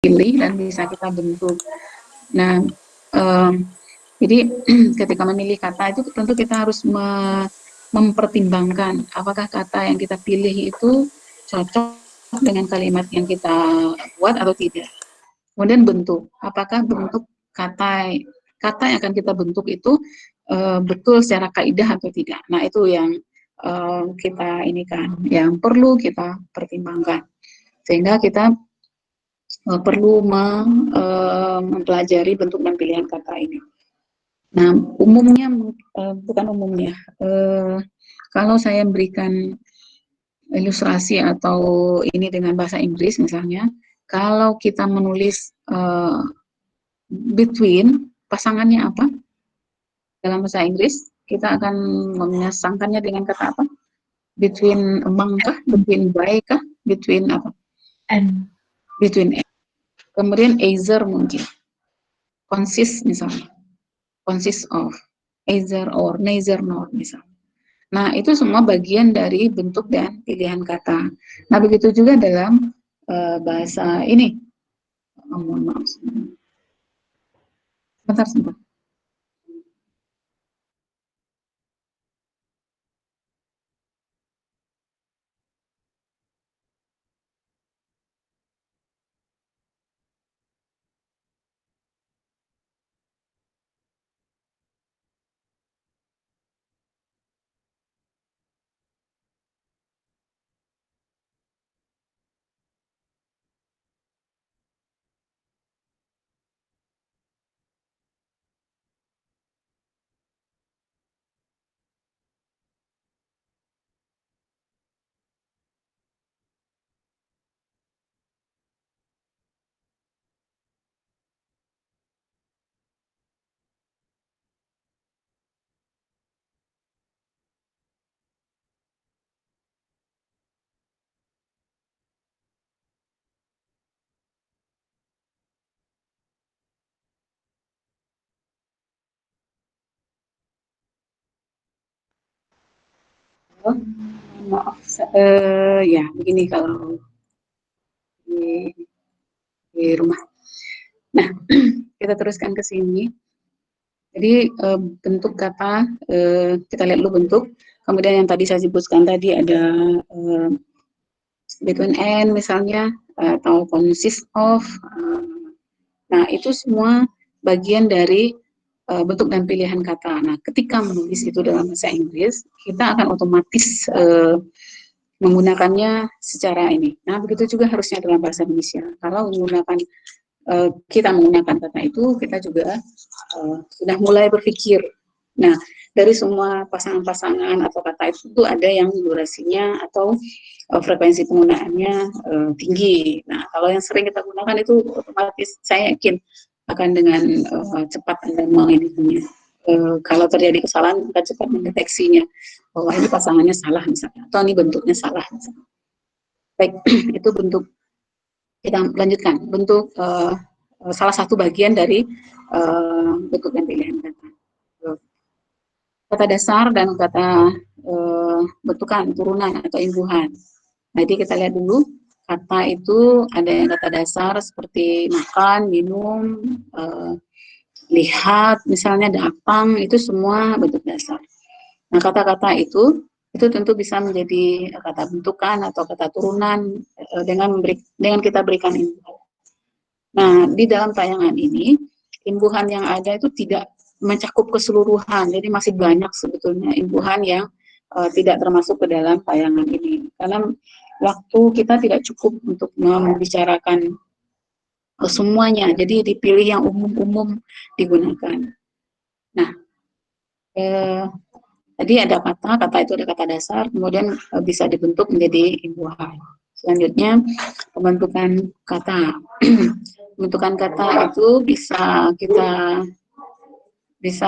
pilih dan bisa kita bentuk. Nah, jadi ketika memilih kata itu tentu kita harus mempertimbangkan apakah kata yang kita pilih itu cocok dengan kalimat yang kita buat atau tidak. Kemudian bentuk, apakah bentuk kata yang akan kita bentuk itu betul secara kaidah atau tidak. Nah, itu yang kita ini kan, yang perlu kita pertimbangkan. Sehingga kita perlu mempelajari bentuk dan pilihan kata ini. Nah, umumnya bukan umumnya, kalau saya berikan ilustrasi atau ini dengan bahasa Inggris misalnya, kalau kita menulis between, pasangannya apa dalam bahasa Inggris, kita akan menyasangkannya dengan kata apa? Between among kah? Between by kah? Between apa? And. Between. Kemudian either mungkin. Consist misalnya. Consist of. Either or, neither nor misalnya. Nah, itu semua bagian dari bentuk dan pilihan kata. Nah, begitu juga dalam bahasa ini. Mohon maaf. Sebentar. Oh, maaf. Ya, begini kalau di, di rumah. Nah, kita teruskan ke sini. Jadi bentuk kata, kita lihat dulu bentuk. Kemudian yang tadi saya sebutkan tadi ada between and misalnya, atau consist of. Nah, itu semua bagian dari bentuk dan pilihan kata. Nah, ketika menulis itu dalam bahasa Inggris, kita akan otomatis menggunakannya secara ini. Nah, begitu juga harusnya dalam bahasa Indonesia. Kalau kita menggunakan kata itu, kita juga sudah mulai berpikir. Nah, dari semua pasangan-pasangan atau kata itu ada yang durasinya atau frekuensi penggunaannya tinggi. Nah, kalau yang sering kita gunakan itu otomatis saya yakin akan dengan cepat Anda mengininya. Kalau terjadi kesalahan, kita cepat mendeteksinya bahwa ini pasangannya salah misalnya, atau ini bentuknya salah misalnya. Baik, itu bentuk. Kita lanjutkan bentuk salah satu bagian dari bentuk dan pilihan kata. Kata dasar dan kata bentukan, turunan atau imbuhan. Jadi kita lihat dulu, kata itu ada yang kata dasar seperti makan, minum, lihat, misalnya datang, itu semua bentuk dasar. Nah, kata-kata itu tentu bisa menjadi kata bentukan atau kata turunan dengan kita berikan imbuhan. Nah, di dalam tayangan ini, imbuhan yang ada itu tidak mencakup keseluruhan, jadi masih banyak sebetulnya imbuhan yang tidak termasuk ke dalam tayangan ini. Karena waktu kita tidak cukup untuk membicarakan semuanya, jadi dipilih yang umum-umum digunakan. Nah, tadi ada kata itu ada kata dasar, kemudian bisa dibentuk menjadi imbuhan. Selanjutnya, pembentukan kata. Pembentukan kata itu bisa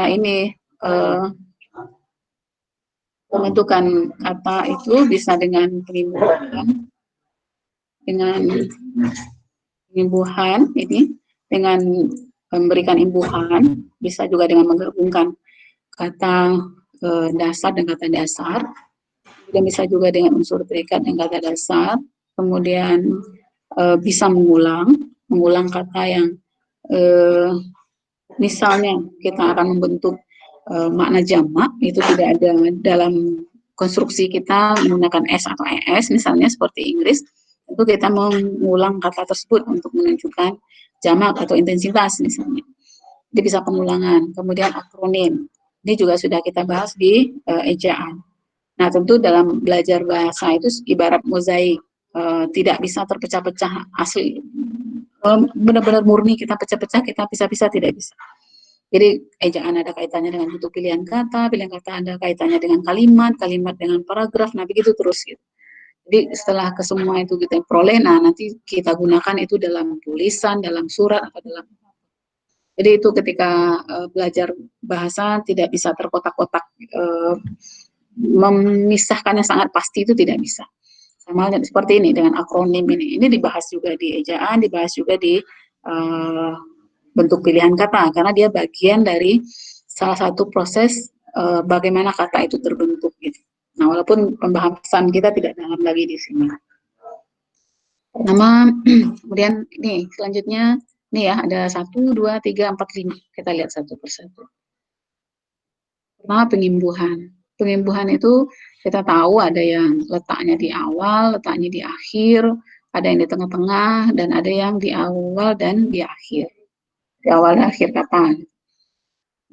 ini, pembentukan kata itu bisa dengan penyembuhan ini, dengan memberikan imbuhan, bisa juga dengan menggabungkan kata dasar dan kata dasar, dan bisa juga dengan unsur terikat dan kata dasar, kemudian bisa mengulang, mengulang kata yang eh, misalnya kita akan membentuk makna jamak, itu tidak ada dalam konstruksi kita menggunakan S atau ES, misalnya seperti Inggris, itu kita mengulang kata tersebut untuk menunjukkan jamak atau intensitas misalnya. Jadi bisa pengulangan. Kemudian akronim. Ini juga sudah kita bahas di ejaan. Nah, tentu dalam belajar bahasa itu ibarat mozaik, tidak bisa terpecah-pecah asli. Benar-benar murni kita pecah-pecah, kita pisah-pisah, tidak bisa. Jadi ejaan ada kaitannya dengan bentuk pilihan kata ada kaitannya dengan kalimat, kalimat dengan paragraf, nah begitu terus gitu. Jadi setelah ke semua itu kita peroleh, nah nanti kita gunakan itu dalam tulisan, dalam surat, atau dalam. Jadi itu ketika belajar bahasa tidak bisa terkotak-kotak, memisahkannya sangat pasti itu tidak bisa. Sama seperti ini dengan akronim ini dibahas juga di ejaan, dibahas juga di bentuk pilihan kata, karena dia bagian dari salah satu proses bagaimana kata itu terbentuk gitu. Nah, walaupun pembahasan kita tidak dalam lagi di sini. Nama, kemudian ini selanjutnya, nih ya ada 1, 2, 3, 4, 5. Kita lihat satu persatu. Pertama penyembuhan. Penyembuhan itu kita tahu ada yang letaknya di awal, letaknya di akhir, ada yang di tengah-tengah, dan ada yang di awal dan di akhir. Di awal dan akhir kapan.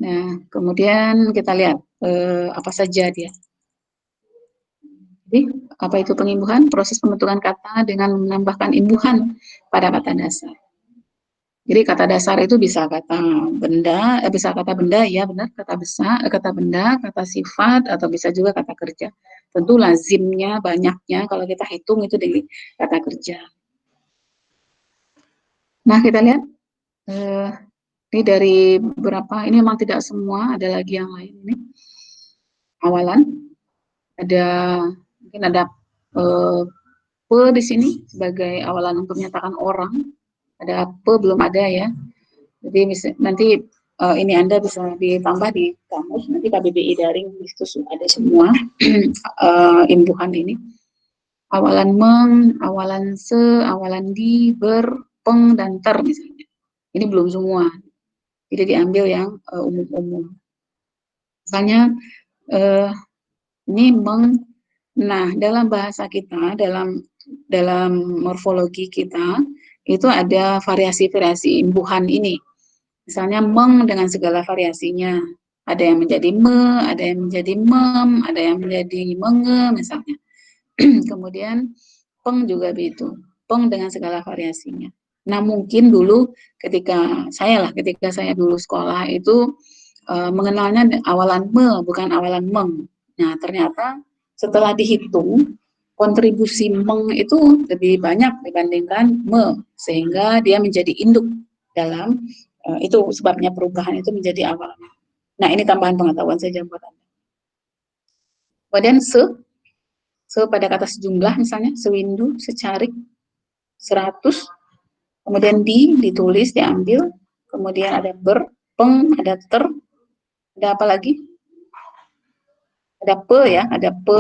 Nah, kemudian kita lihat apa saja dia. Jadi, apa itu pengimbuhan? Proses pembentukan kata dengan menambahkan imbuhan pada kata dasar. Jadi kata dasar itu bisa kata benda, bisa kata benda, ya benar, kata besar, kata benda, kata sifat, atau bisa juga kata kerja. Tentu lazimnya, banyaknya, kalau kita hitung itu dari kata kerja. Nah, kita lihat, ini dari beberapa, ini memang tidak semua, ada lagi yang lain ini. Awalan, ada, mungkin ada pe di sini sebagai awalan untuk menyatakan orang. Ada pe, belum ada ya. Jadi nanti ini Anda bisa ditambah di kamus, nanti KBBI daring itu ada semua imbuhan ini. Awalan meng, awalan se, awalan di, ber, peng, dan ter misalnya. Ini belum semua. Jadi diambil yang umum-umum. Misalnya ini meng. Nah, dalam bahasa kita, dalam morfologi kita, itu ada variasi-variasi imbuhan ini. Misalnya meng dengan segala variasinya. Ada yang menjadi me, ada yang menjadi mem, ada yang menjadi menge misalnya. Kemudian peng juga begitu. Peng dengan segala variasinya. Nah, mungkin dulu ketika saya dulu sekolah itu mengenalnya awalan me bukan awalan meng. Nah, ternyata setelah dihitung kontribusi meng itu lebih banyak dibandingkan me, sehingga dia menjadi induk dalam itu sebabnya perubahan itu menjadi awal. Nah, ini tambahan pengetahuan saja buat Anda. Kemudian se pada kata sejumlah misalnya sewindu, secarik, 100. Kemudian ditulis, diambil. Kemudian ada ber, peng, ada ter, ada apa lagi? Ada pe ya, ada pe,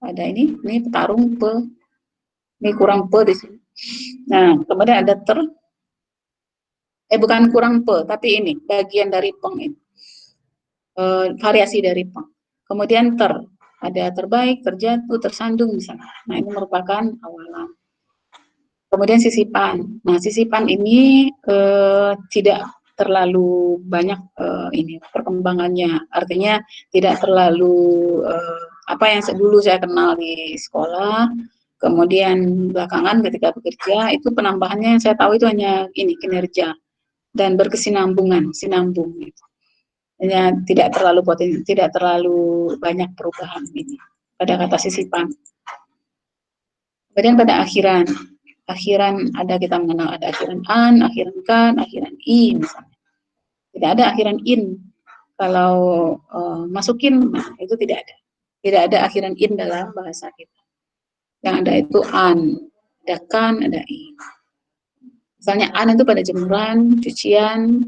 ada ini petarung pe, ini kurang pe di sini. Nah, kemudian ada ter, bukan kurang pe, tapi ini bagian dari peng ini, variasi dari peng. Kemudian ter, ada terbaik, terjatuh, tersandung misalnya. Nah, ini merupakan awalan. Kemudian sisipan. Nah, sisipan ini tidak terlalu banyak ini perkembangannya. Artinya tidak terlalu apa yang dulu saya kenal di sekolah. Kemudian belakangan ketika bekerja itu penambahannya yang saya tahu itu hanya ini kinerja dan berkesinambungan, sinambung. Gitu. Hanya tidak terlalu banyak perubahan ini pada kata sisipan. Kemudian pada akhiran ada kita mengenal ada akhiran an, akhiran kan, akhiran i misalnya. Tidak ada akhiran in. Kalau masukin nah, itu tidak ada. Tidak ada akhiran in dalam bahasa kita. Yang ada itu an, ada kan, ada i. Misalnya an itu pada jemuran, cucian,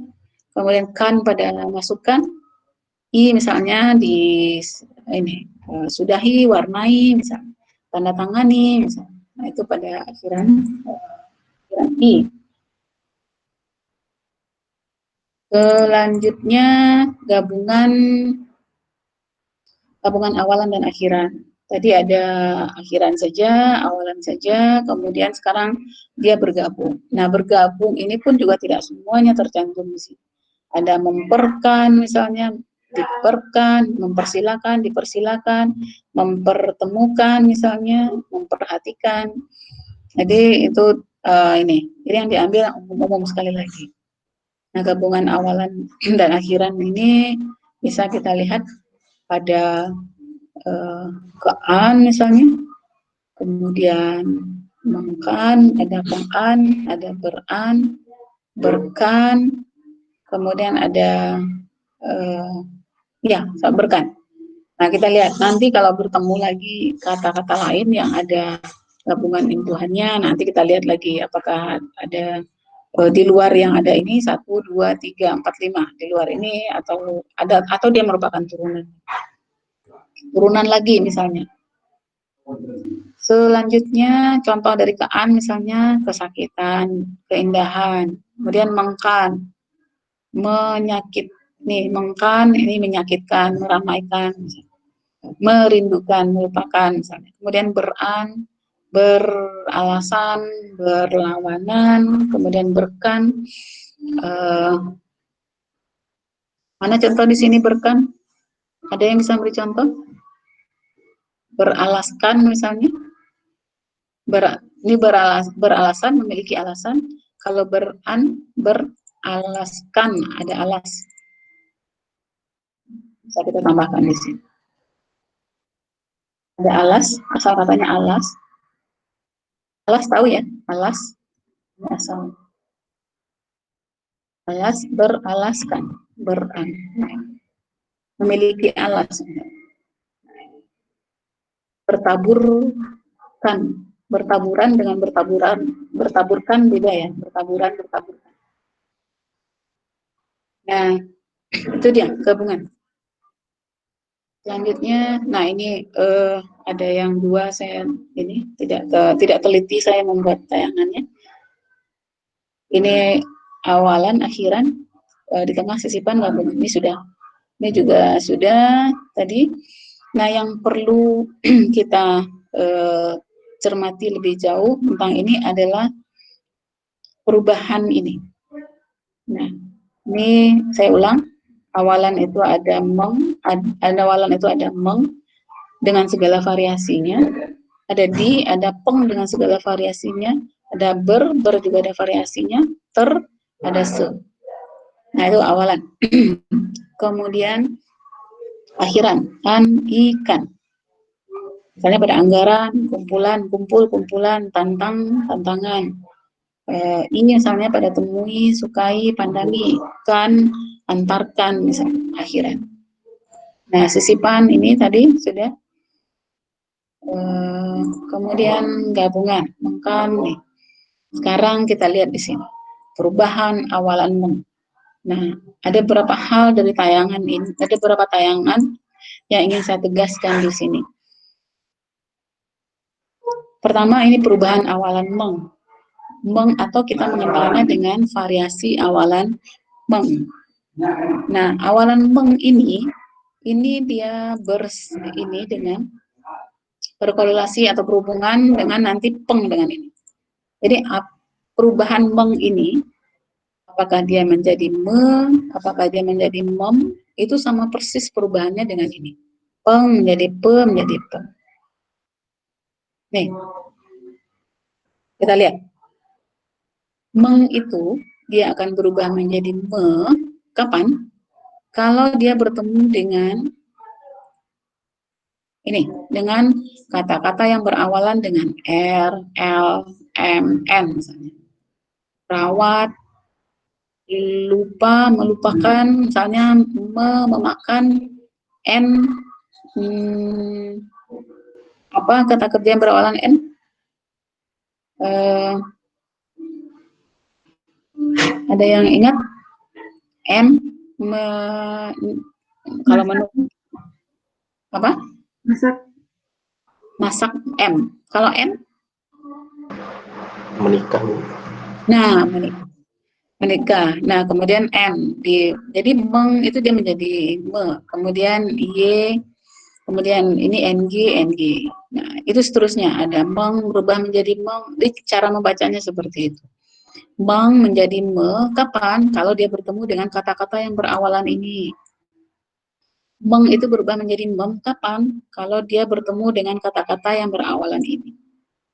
kemudian kan pada masukan, i misalnya di ini sudahi, warnai, misalnya tanda tangani, misalnya. Nah itu pada akhiran i. Selanjutnya gabungan awalan dan akhiran. Tadi ada akhiran saja, awalan saja, kemudian sekarang dia bergabung. Nah, bergabung ini pun juga tidak semuanya tercantum di sini. Ada memperkan misalnya, diperkan, mempersilakan, dipersilakan, mempertemukan misalnya, memperhatikan. Jadi itu ini yang diambil umum sekali lagi. Nah, gabungan awalan dan akhiran ini bisa kita lihat pada kean misalnya, kemudian mengkan, ada pengan, ada beran, berkan, kemudian ada ya berkan. Nah, kita lihat nanti kalau bertemu lagi kata-kata lain yang ada gabungan imbuhannya, nanti kita lihat lagi apakah ada di luar yang ada ini 1, 2, 3, 4, 5 di luar ini atau dia merupakan turunan lagi misalnya. Selanjutnya contoh dari kean misalnya kesakitan, keindahan, kemudian mengkan, menyakit nih, mengkan ini menyakitkan, meramaikan, merindukan, melupakan misalnya. Kemudian beran, beralasan, berlawanan, kemudian berkan. Mana contoh di sini berkan? Ada yang bisa beri contoh? Beralaskan misalnya. Ini beralasan, memiliki alasan. Kalau beran, beralaskan, ada alas. Bisa kita tambahkan di sini. Ada alas, asal katanya alas. Alas tahu ya, alas. Asal. Alas, beralaskan, beran. Memiliki alas. Bertaburkan, bertaburan dengan bertaburkan beda ya, bertaburkan. Nah, itu dia gabungan. Selanjutnya, nah ini ada yang dua saya ini tidak teliti saya membuat tayangannya. Ini awalan, akhiran, di tengah sisipan gabungan. Ini juga sudah tadi. Nah, yang perlu kita cermati lebih jauh tentang ini adalah perubahan ini. Nah, ini saya ulang. Awalan itu ada meng dengan segala variasinya, ada ada peng dengan segala variasinya, ada ber juga ada variasinya, ada se. Nah, itu awalan. Kemudian akhiran, ikan. Misalnya pada anggaran, kumpulan, tantangan. Ini misalnya pada temui, sukai, pandangi, antarkan, misalnya akhiran. Nah, sisipan ini tadi sudah. Kemudian gabungan, mengkan nih. Sekarang kita lihat di sini perubahan awalan meng. Nah, ada beberapa hal dari tayangan ini, ada beberapa tayangan yang ingin saya tegaskan di sini. Pertama, ini perubahan awalan meng atau kita mengenalnya dengan variasi awalan meng. Nah, awalan meng ini dia dengan berkorelasi atau berhubungan dengan nanti peng dengan ini. Jadi perubahan meng ini, apakah dia menjadi apakah dia menjadi mem, itu sama persis perubahannya dengan ini. Peng menjadi menjadi peng. Nih, kita lihat. Meng itu dia akan berubah menjadi kapan? Kalau dia bertemu dengan ini, dengan kata-kata yang berawalan dengan R, L, M, N misalnya. Rawat, lupa, melupakan, misalnya memakan, N, apa kata kerja yang berawalan N? Ada yang ingat? M, kalau menurut apa? Masak M. Kalau N? Menikah. Nah, menikah. menikah. Nah, kemudian jadi meng itu dia menjadi me, kemudian y, kemudian ini ng. Nah, itu seterusnya ada meng berubah menjadi meng. Jadi cara membacanya seperti itu. Meng menjadi me kapan? Kalau dia bertemu dengan kata-kata yang berawalan ini. Meng itu berubah menjadi mem kapan? Kalau dia bertemu dengan kata-kata yang berawalan ini.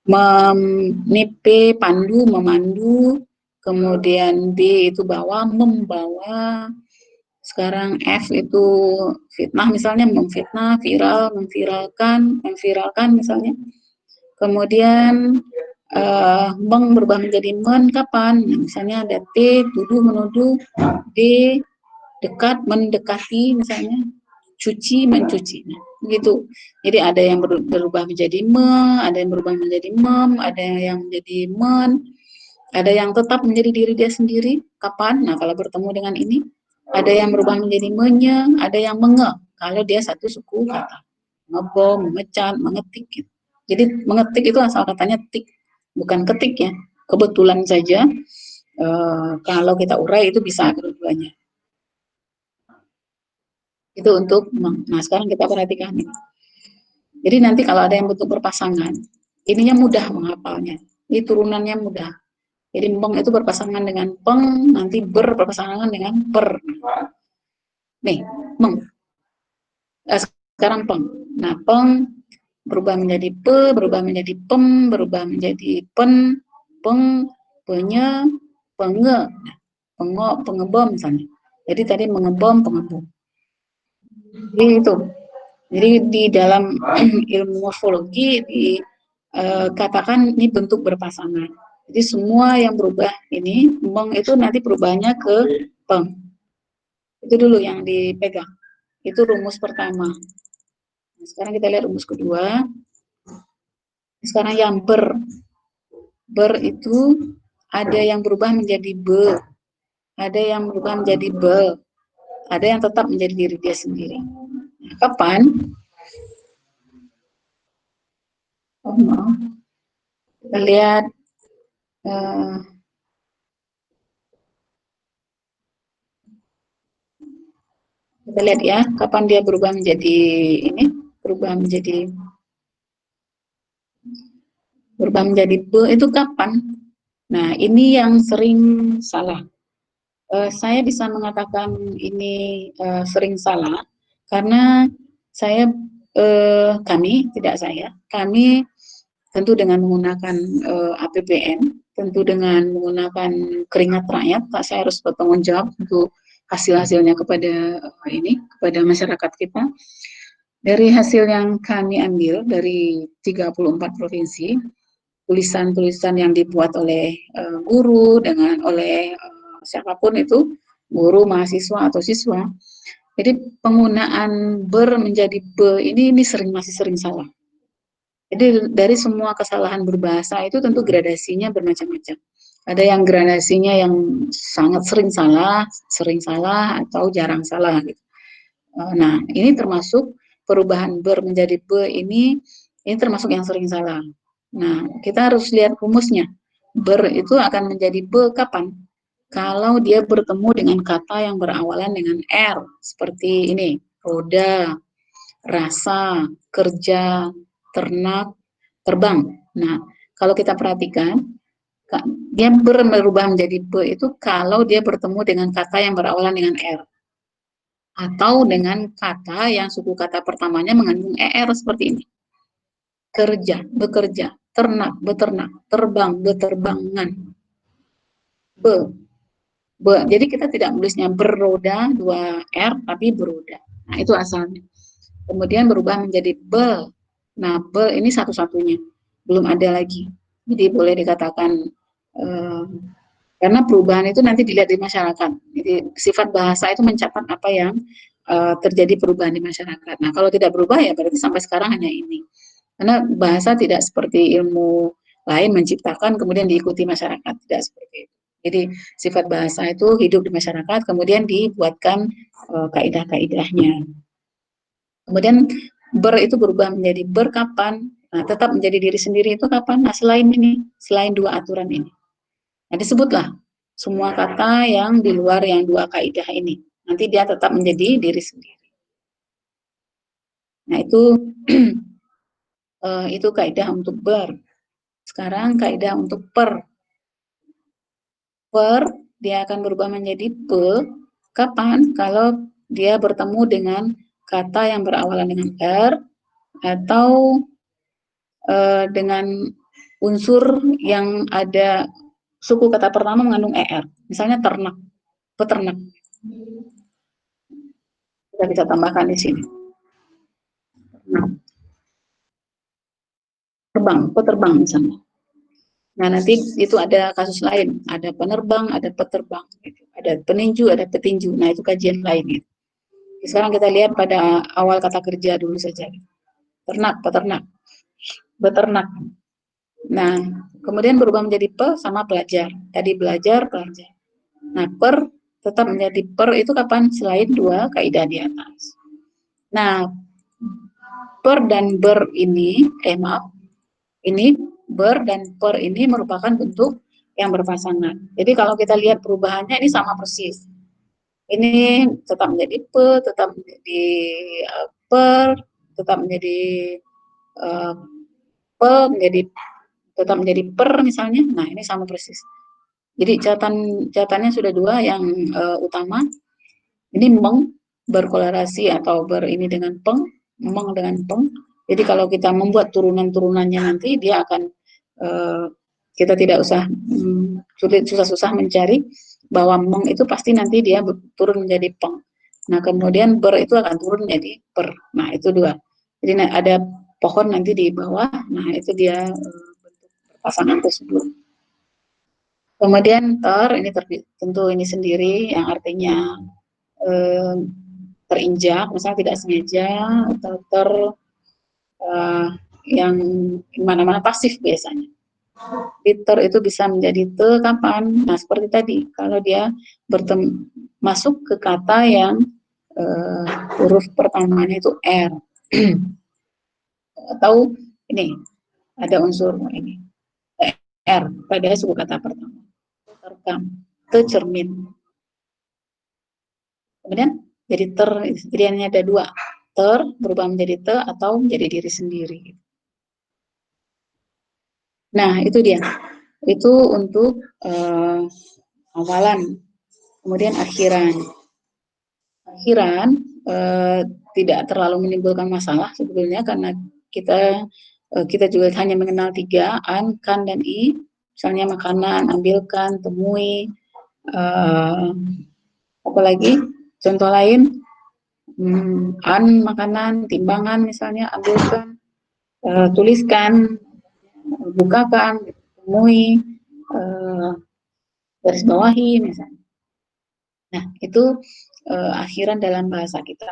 Menipe, pandu, memandu, kemudian B itu bawa, membawa, sekarang F itu fitnah misalnya, memfitnah, viral, memviralkan, memviralkan misalnya. Kemudian meng berubah menjadi men kapan? Nah, misalnya ada T, tuduh, menuduh, D, dekat, mendekati misalnya, cuci, mencuci. Nah, begitu. Jadi ada yang berubah menjadi me, ada yang berubah menjadi mem, ada yang menjadi men, ada yang tetap menjadi diri dia sendiri. Kapan? Nah, kalau bertemu dengan ini, ada yang berubah menjadi menye, ada yang menge. Kalau dia satu suku kata. Ngebom, memecat, mengetik. Gitu. Jadi mengetik itu asal katanya tik, bukan ketik ya. Kebetulan saja kalau kita urai itu bisa kedua-duanya. Itu untuk meng. Nah, sekarang kita perhatikan nih. Jadi nanti kalau ada yang bentuk berpasangan, ininya mudah menghafalnya. Ini turunannya mudah. Jadi meng itu berpasangan dengan peng, nanti berpasangan dengan per. Nih, meng. Sekarang peng. Nah, peng berubah menjadi pe, berubah menjadi pem, berubah menjadi pen, peng, penye, penge, nah, pengo, pengebom misalnya. Jadi tadi mengebom, pengebom. Jadi itu. Jadi di dalam ilmu morfologi dikatakan ini bentuk berpasangan. Jadi semua yang berubah ini, meng itu nanti perubahannya ke peng. Itu dulu yang dipegang. Itu rumus pertama. Nah, sekarang kita lihat rumus kedua. Sekarang yang ber itu ada yang berubah menjadi be, ada yang berubah menjadi be, ada yang tetap menjadi diri dia sendiri. Nah, kapan? Oh, maaf. Kita lihat uh, kita lihat ya, kapan dia berubah menjadi ini, berubah menjadi be itu kapan? Nah, ini yang sering salah. Saya bisa mengatakan ini sering salah karena saya kami tidak saya kami tentu dengan menggunakan APBN, tentu dengan menggunakan keringat rakyat, saya harus bertanggung jawab untuk hasil-hasilnya kepada kepada masyarakat kita. Dari hasil yang kami ambil dari 34 provinsi, tulisan-tulisan yang dibuat oleh guru dengan oleh siapapun itu, guru, mahasiswa atau siswa. Jadi penggunaan ber menjadi be ini masih sering salah. Jadi dari semua kesalahan berbahasa itu tentu gradasinya bermacam-macam. Ada yang gradasinya yang sangat sering salah atau jarang salah gitu. Nah, ini termasuk perubahan ber menjadi be ini termasuk yang sering salah. Nah, kita harus lihat rumusnya. Ber itu akan menjadi be kapan? Kalau dia bertemu dengan kata yang berawalan dengan R, seperti ini, roda, rasa, kerja, ternak, terbang. Nah, kalau kita perhatikan, dia berubah menjadi be itu kalau dia bertemu dengan kata yang berawalan dengan R. Atau dengan kata yang suku kata pertamanya mengandung ER seperti ini. Kerja, bekerja, ternak, beternak, terbang, beterbangan. Be, Jadi kita tidak menulisnya beroda, 2R, tapi beroda. Nah, itu asalnya. Kemudian berubah menjadi be. Nah, be ini satu-satunya. Belum ada lagi. Jadi boleh dikatakan, karena perubahan itu nanti dilihat di masyarakat. Jadi sifat bahasa itu mencatat apa yang terjadi perubahan di masyarakat. Nah, kalau tidak berubah ya berarti sampai sekarang hanya ini. Karena bahasa tidak seperti ilmu lain menciptakan kemudian diikuti masyarakat, tidak seperti itu. Jadi sifat bahasa itu hidup di masyarakat, kemudian dibuatkan kaidah-kaidahnya. Kemudian itu berubah menjadi berkapan, nah, tetap menjadi diri sendiri itu kapan? Nah, selain dua aturan ini. Nah, disebutlah. semua kata yang di luar yang dua kaidah ini. Nanti dia tetap menjadi diri sendiri. Nah, itu itu kaidah untuk ber. Sekarang kaidah untuk per. Per dia akan berubah menjadi pe. Kapan? Kalau dia bertemu dengan kata yang berawalan dengan r atau dengan unsur yang ada suku kata pertama mengandung er. Misalnya ternak, peternak. Kita bisa tambahkan di sini. Nah, terbang, peterbang misalnya. Nah, nanti itu ada kasus lain, ada penerbang, ada peterbang, gitu. Ada peninju, ada petinju. Nah, itu kajian lain. Gitu. Sekarang kita lihat pada awal kata kerja dulu saja. Ternak, peternak, beternak. Nah, kemudian berubah menjadi pe sama pelajar. Tadi belajar, pelajar. Nah, per tetap menjadi per itu kapan? Selain dua kaidah di atas. Nah, per dan ber ini, maaf, ini ber dan per ini merupakan bentuk yang berpasangan. Jadi kalau kita lihat perubahannya ini sama persis. Ini tetap menjadi pe, tetap menjadi per, tetap menjadi uh, pe, menjadi tetap menjadi per misalnya. Nah, ini sama persis. Jadi catatannya sudah dua yang utama. Ini meng berkolerasi atau ini dengan peng, meng dengan peng. Jadi kalau kita membuat turunan-turunannya nanti dia akan kita tidak usah susah-susah mencari bahwa meng itu pasti nanti dia turun menjadi peng. Nah, kemudian ber itu akan turun menjadi per. Nah, itu dua. Jadi ada pohon nanti di bawah. Nah, itu dia bentuk pasangan tersebut. Kemudian ter ini tentu ini sendiri yang artinya terinjak, misalnya tidak sengaja, atau yang mana-mana pasif biasanya. Ter itu bisa menjadi te kapan? Nah, seperti tadi, kalau dia masuk ke kata yang huruf pertamanya itu R. Atau ini, ada unsur ini, R pada suku kata pertama. Terekam, tercermin. Kemudian jadi jadi hanya ada dua, berubah menjadi te atau menjadi diri sendiri. Nah, itu dia. Itu untuk awalan. Kemudian akhiran. Akhiran tidak terlalu menimbulkan masalah sebetulnya karena kita juga hanya mengenal tiga, an, kan, dan i. Misalnya makanan, ambilkan, temui. Apalagi contoh lain, an makanan, timbangan misalnya, ambilkan, tuliskan, bukakan, temui, garis bawahi misalnya. Nah, itu akhiran dalam bahasa kita.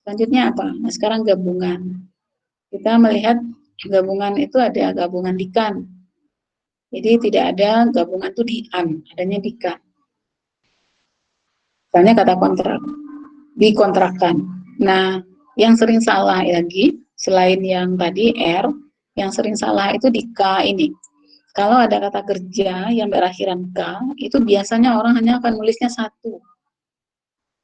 Selanjutnya apa? Nah, sekarang gabungan. Kita melihat gabungan itu ada gabungan dikan. Jadi tidak ada gabungan itu di an, adanya dikan. Misalnya kata kontrak, dikontrakan. Nah, yang sering salah lagi, selain yang tadi R, yang sering salah itu di K ini. Kalau ada kata kerja yang berakhiran K, itu biasanya orang hanya akan nulisnya satu.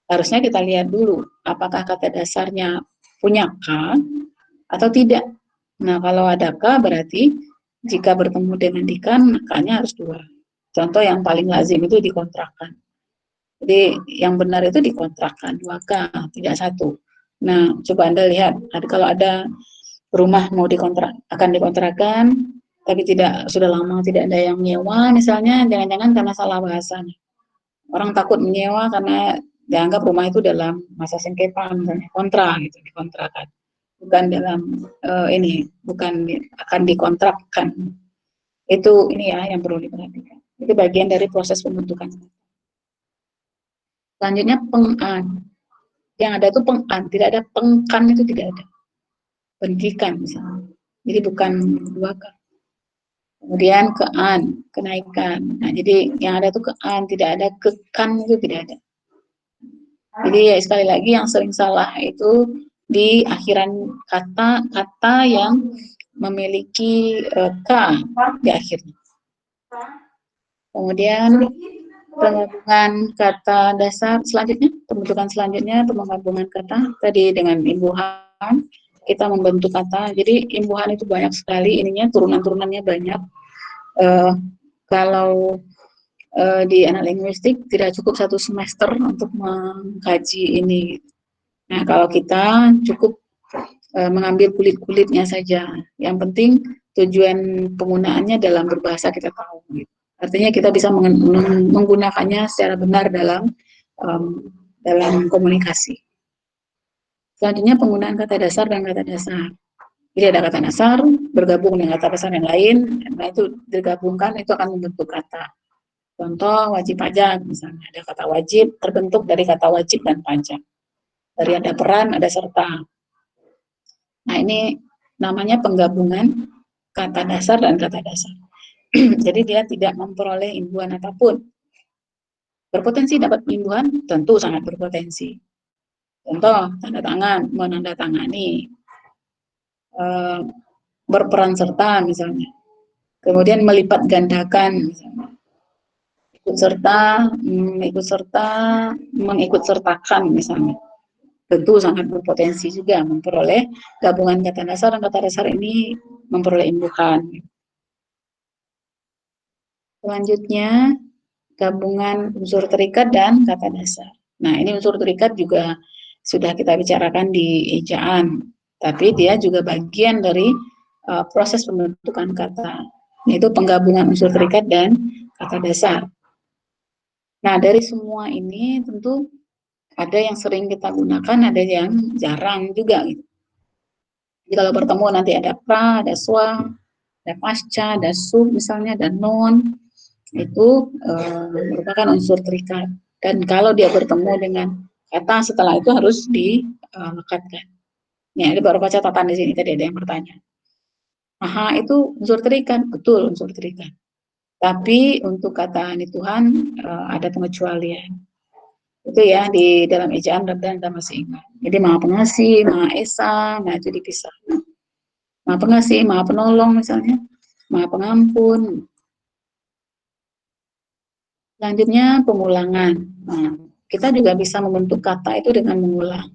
Harusnya kita lihat dulu, apakah kata dasarnya punya K atau tidak. Nah, kalau ada K berarti jika bertemu dengan dikan, K-nya harus dua. Contoh yang paling lazim itu dikontrakkan. Jadi yang benar itu dikontrakkan, 2K, tidak satu. Nah, coba Anda lihat, kalau ada rumah mau akan dikontrakan, tapi sudah lama tidak ada yang menyewa, misalnya, jangan-jangan karena salah bahasanya. Orang takut menyewa karena dianggap rumah itu dalam masa sengketa, misalnya kontra gitu, dikontrakan. Bukan dalam bukan akan dikontrakkan. Itu ini ya yang perlu diperhatikan. Itu bagian dari proses pembentukan. Selanjutnya pengan. Yang ada itu pengan, tidak ada pengkan, itu tidak ada. Pendidikan misalnya. Jadi bukan dua kan. Kemudian kean, kenaikan. Nah, jadi yang ada itu kean, tidak ada kekan, itu tidak ada. Jadi ya, sekali lagi yang sering salah itu di akhiran kata yang memiliki k di akhirnya. Kemudian penggabungan kata dasar selanjutnya, pembentukan selanjutnya penggabungan kata tadi dengan imbuhan, kita membentuk kata. Jadi imbuhan itu banyak sekali, ininya turunan-turunannya banyak. Kalau di anak linguistik tidak cukup 1 semester untuk mengkaji ini. Nah, kalau kita cukup mengambil kulit-kulitnya saja. Yang penting tujuan penggunaannya dalam berbahasa kita tahu. Artinya kita bisa menggunakannya secara benar dalam komunikasi. Selanjutnya penggunaan kata dasar dan kata dasar. Jadi ada kata dasar bergabung dengan kata dasar yang lain, nah itu digabungkan itu akan membentuk kata. Contoh wajib pajak misalnya, ada kata wajib terbentuk dari kata wajib dan pajak. Dari ada peran, ada serta. Nah ini namanya penggabungan kata dasar dan kata dasar. Jadi dia tidak memperoleh imbuhan apapun. Berpotensi dapat imbuhan? Tentu sangat berpotensi. Contoh, tanda tangan, menandatangani, berperan serta misalnya. Kemudian melipat gandakan misalnya. Ikut serta, mengikut sertakan misalnya. Tentu sangat berpotensi juga memperoleh gabungan kata dasar dan kata dasar ini memperoleh imbuhan. Selanjutnya, gabungan unsur terikat dan kata dasar. Nah, ini unsur terikat juga sudah kita bicarakan di ejaan, tapi dia juga bagian dari proses pembentukan kata, yaitu penggabungan unsur terikat dan kata dasar. Nah, dari semua ini tentu ada yang sering kita gunakan, ada yang jarang juga. Gitu. Jadi kalau bertemu nanti ada pra, ada swa, ada pasca, ada sub misalnya, ada non, itu merupakan unsur terikat. Dan kalau dia bertemu dengan kata setelah itu harus dilekatkan. Ya, ada beberapa catatan di sini tadi ada yang bertanya. Aha itu unsur terikat, betul unsur terikat. Tapi untuk kata ini Tuhan ada pengecualian. Itu ya di dalam ejaan dan kita masih ingat. Jadi maha pengasih, maha esa, nah itu dipisah. Maha pengasih, maha penolong misalnya, maha pengampun. Selanjutnya pengulangan. Nah, kita juga bisa membentuk kata itu dengan mengulang.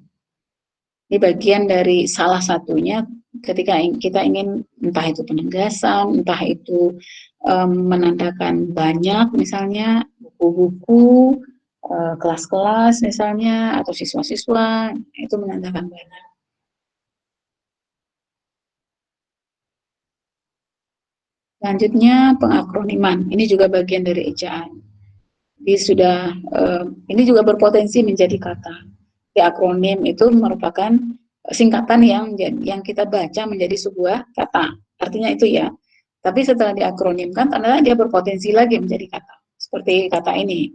Ini bagian dari salah satunya ketika kita ingin entah itu penegasan, entah itu menandakan banyak misalnya buku-buku, kelas-kelas misalnya atau siswa-siswa itu menandakan banyak. Selanjutnya pengakroniman. Ini juga bagian dari ejaan. Jadi ini juga berpotensi menjadi kata. Di akronim itu merupakan singkatan yang kita baca menjadi sebuah kata. Artinya itu ya. Tapi setelah diakronimkan, ternyata dia berpotensi lagi menjadi kata. Seperti kata ini,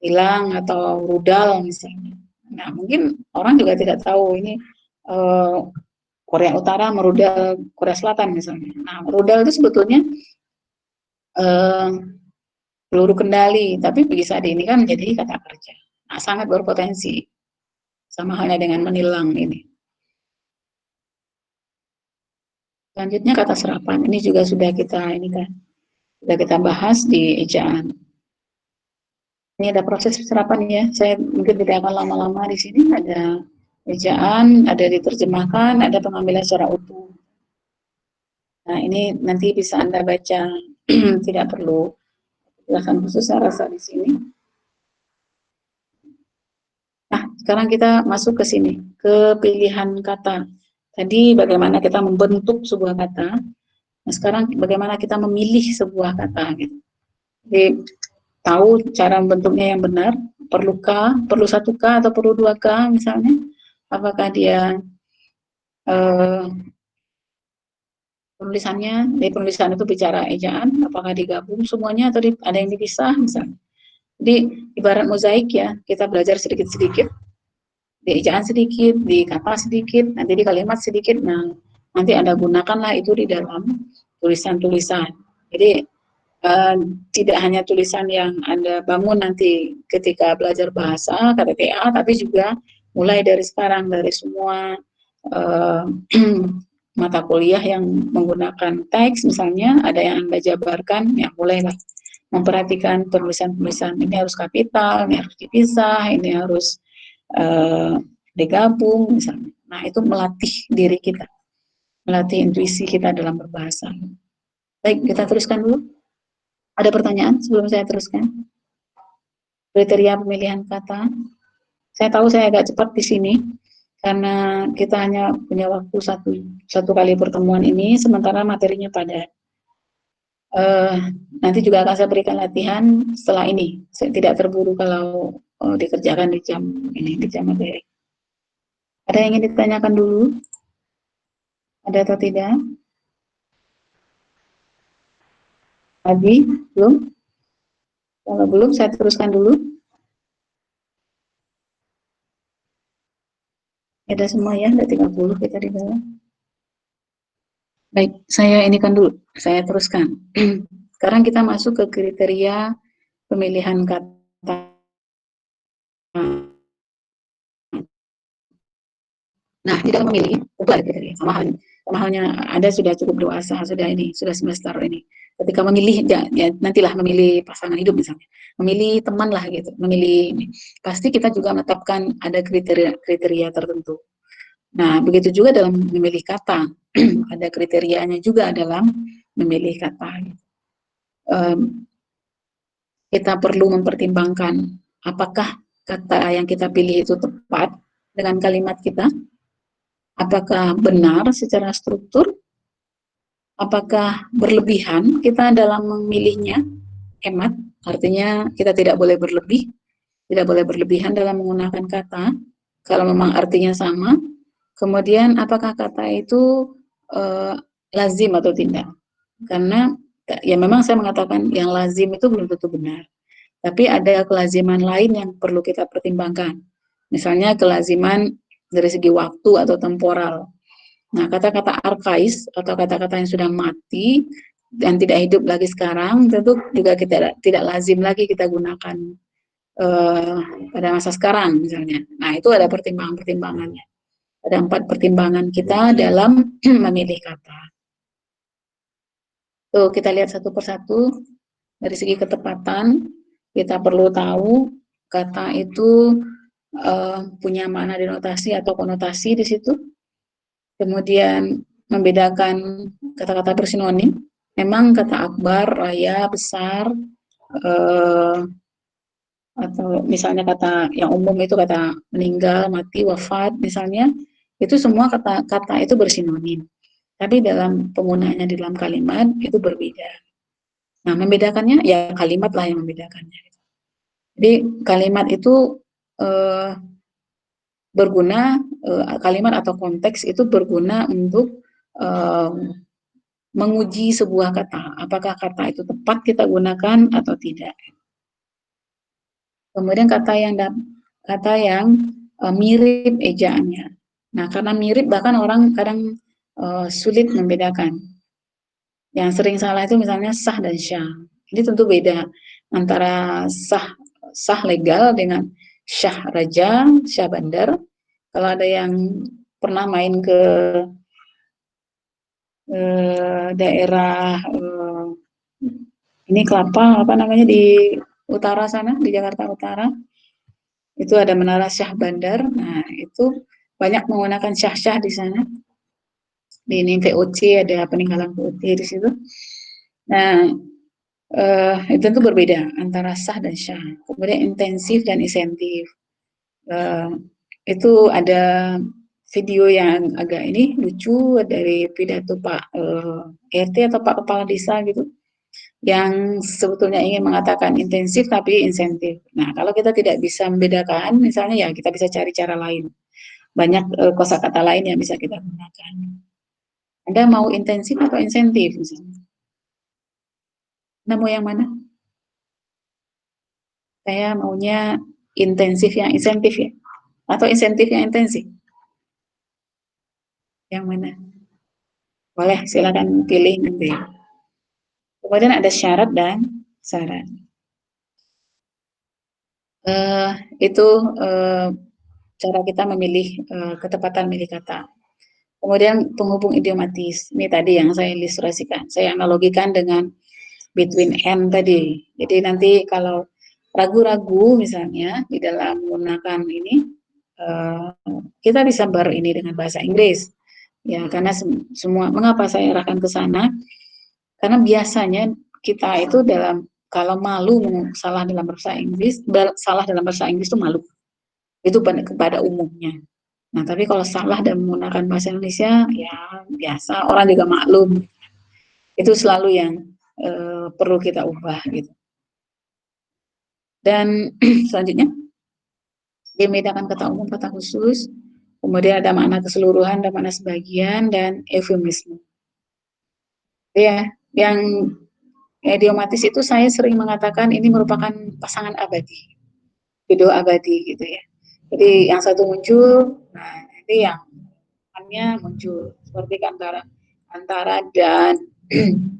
hilang atau rudal misalnya. Nah, mungkin orang juga tidak tahu ini Korea Utara merudal Korea Selatan misalnya. Nah, rudal itu sebetulnya peluru kendali, tapi bisa diinikan menjadi kata kerja. Nah, sangat berpotensi. Sama halnya dengan menilang ini. Selanjutnya kata serapan. Ini juga sudah kita bahas di ejaan. Ini ada proses serapan ya. Saya mungkin tidak akan lama-lama di sini. Ada ejaan, ada diterjemahkan, ada pengambilan secara utuh. Nah, ini nanti bisa Anda baca. Tidak perlu penjelasan khusus saya rasa di sini. Nah, sekarang kita masuk ke sini, ke pilihan kata. Tadi bagaimana kita membentuk sebuah kata. Nah, sekarang bagaimana kita memilih sebuah kata. Gitu. Jadi, tahu cara membentuknya yang benar, perlu 1K atau perlu 2K misalnya. Apakah dia penulisannya, dari penulisan itu bicara ejaan, apakah digabung semuanya atau ada yang dipisah misalnya. Jadi ibarat mozaik ya, kita belajar sedikit-sedikit, di ejaan sedikit, di kata sedikit, nanti di kalimat sedikit, nah nanti Anda gunakanlah itu di dalam tulisan-tulisan. Jadi tidak hanya tulisan yang Anda bangun nanti ketika belajar bahasa, KTTA, tapi juga mulai dari sekarang, dari semua mata kuliah yang menggunakan teks misalnya, ada yang Anda jabarkan, ya mulailah memperhatikan penulisan-penulisan ini harus kapital, ini harus dipisah, ini harus digabung misalnya. Nah, itu melatih diri kita, melatih intuisi kita dalam berbahasa. Baik, kita teruskan dulu. Ada pertanyaan sebelum saya teruskan? Kriteria pemilihan kata. Saya tahu saya agak cepat di sini karena kita hanya punya waktu satu kali pertemuan ini, sementara materinya padat. Nanti juga akan saya berikan latihan setelah ini. Saya tidak terburu kalau dikerjakan di jam ini, di jam materi. Ada yang ingin ditanyakan dulu? Ada atau tidak? Lagi? Belum? Kalau belum, saya teruskan dulu. Ada semua ya, ada 30 kita di bawah. Baik, saya ini kan dulu, saya teruskan. Sekarang kita masuk ke kriteria pemilihan kata. Nah, di dalam memilih, tentu ada kriteria. Sama halnya Anda sudah cukup dewasa, sudah semester ini. Ketika memilih, ya, nantilah memilih pasangan hidup misalnya. Memilih teman lah gitu, memilih ini. Pasti kita juga menetapkan ada kriteria tertentu. Nah, begitu juga dalam memilih kata. Ada kriterianya juga dalam memilih kata. Kita perlu mempertimbangkan apakah kata yang kita pilih itu tepat dengan kalimat kita, apakah benar secara struktur, apakah berlebihan kita dalam memilihnya, hemat, artinya kita tidak boleh berlebihan dalam menggunakan kata, kalau memang artinya sama. Kemudian apakah kata itu lazim atau tidak, karena ya memang saya mengatakan yang lazim itu belum tentu benar. Tapi ada kelaziman lain yang perlu kita pertimbangkan. Misalnya kelaziman dari segi waktu atau temporal. Nah, kata-kata arkais atau kata-kata yang sudah mati dan tidak hidup lagi sekarang, tentu juga kita tidak lazim lagi kita gunakan pada masa sekarang misalnya. Nah, itu ada pertimbangan-pertimbangannya. Ada 4 pertimbangan kita dalam memilih kata. Tuh, kita lihat satu persatu. Dari segi ketepatan, kita perlu tahu kata itu punya makna denotasi atau konotasi di situ. Kemudian membedakan kata-kata bersinonim. Memang kata akbar, raya, besar, atau misalnya kata yang umum itu kata meninggal, mati, wafat misalnya, itu semua kata-kata itu bersinonim. Tapi dalam penggunaannya di dalam kalimat itu berbeda. Nah, membedakannya ya kalimat lah yang membedakannya. Jadi kalimat itu berguna, kalimat atau konteks itu berguna untuk menguji sebuah kata, apakah kata itu tepat kita gunakan atau tidak. Kemudian kata yang mirip ejaannya. Nah, karena mirip bahkan orang kadang sulit membedakan. Yang sering salah itu misalnya sah dan syah. Ini tentu beda antara sah legal dengan syah raja, syah bandar. Kalau ada yang pernah main ke daerah ini Kelapa, apa namanya di utara sana, di Jakarta Utara, itu ada Menara Syah Bandar. Nah, itu banyak menggunakan syah-syah di sana. Di ini VOC, ada peninggalan VOC di situ. Nah, itu tuh berbeda antara sah dan syah. Kemudian intensif dan insentif. Itu ada video yang agak ini lucu dari pidato Pak RT atau Pak Kepala Desa gitu, yang sebetulnya ingin mengatakan intensif tapi insentif. Nah, kalau kita tidak bisa membedakan, misalnya ya kita bisa cari cara lain. Banyak kosakata lain yang bisa kita gunakan. Anda mau intensif atau insentif misalnya? Anda mau yang mana? Saya maunya intensif yang insentif ya, atau insentif yang intensif. Yang mana? Boleh, silakan pilih nanti. Kemudian ada syarat dan syarat. Itu cara kita memilih ketepatan milih kata. Kemudian penghubung idiomatis. Ini tadi yang saya ilustrasikan. Saya analogikan dengan between and tadi. Jadi nanti kalau ragu-ragu misalnya di dalam menggunakan ini, kita bisa ini dengan bahasa Inggris. Ya, karena semua, mengapa saya arahkan ke sana? Karena biasanya kita itu dalam, kalau malu salah dalam bahasa Inggris, salah dalam bahasa Inggris itu malu. Itu kepada umumnya. Nah, tapi kalau salah dan menggunakan bahasa Indonesia, ya biasa, orang juga maklum. Itu selalu yang perlu kita ubah gitu. Dan selanjutnya, membedakan kata umum, kata khusus, kemudian ada makna keseluruhan, ada makna sebagian, dan eufemisme. Ya, yang idiomatis itu saya sering mengatakan ini merupakan pasangan abadi, video abadi gitu ya. Jadi yang satu muncul, nah nanti yang lainnya muncul seperti antara dan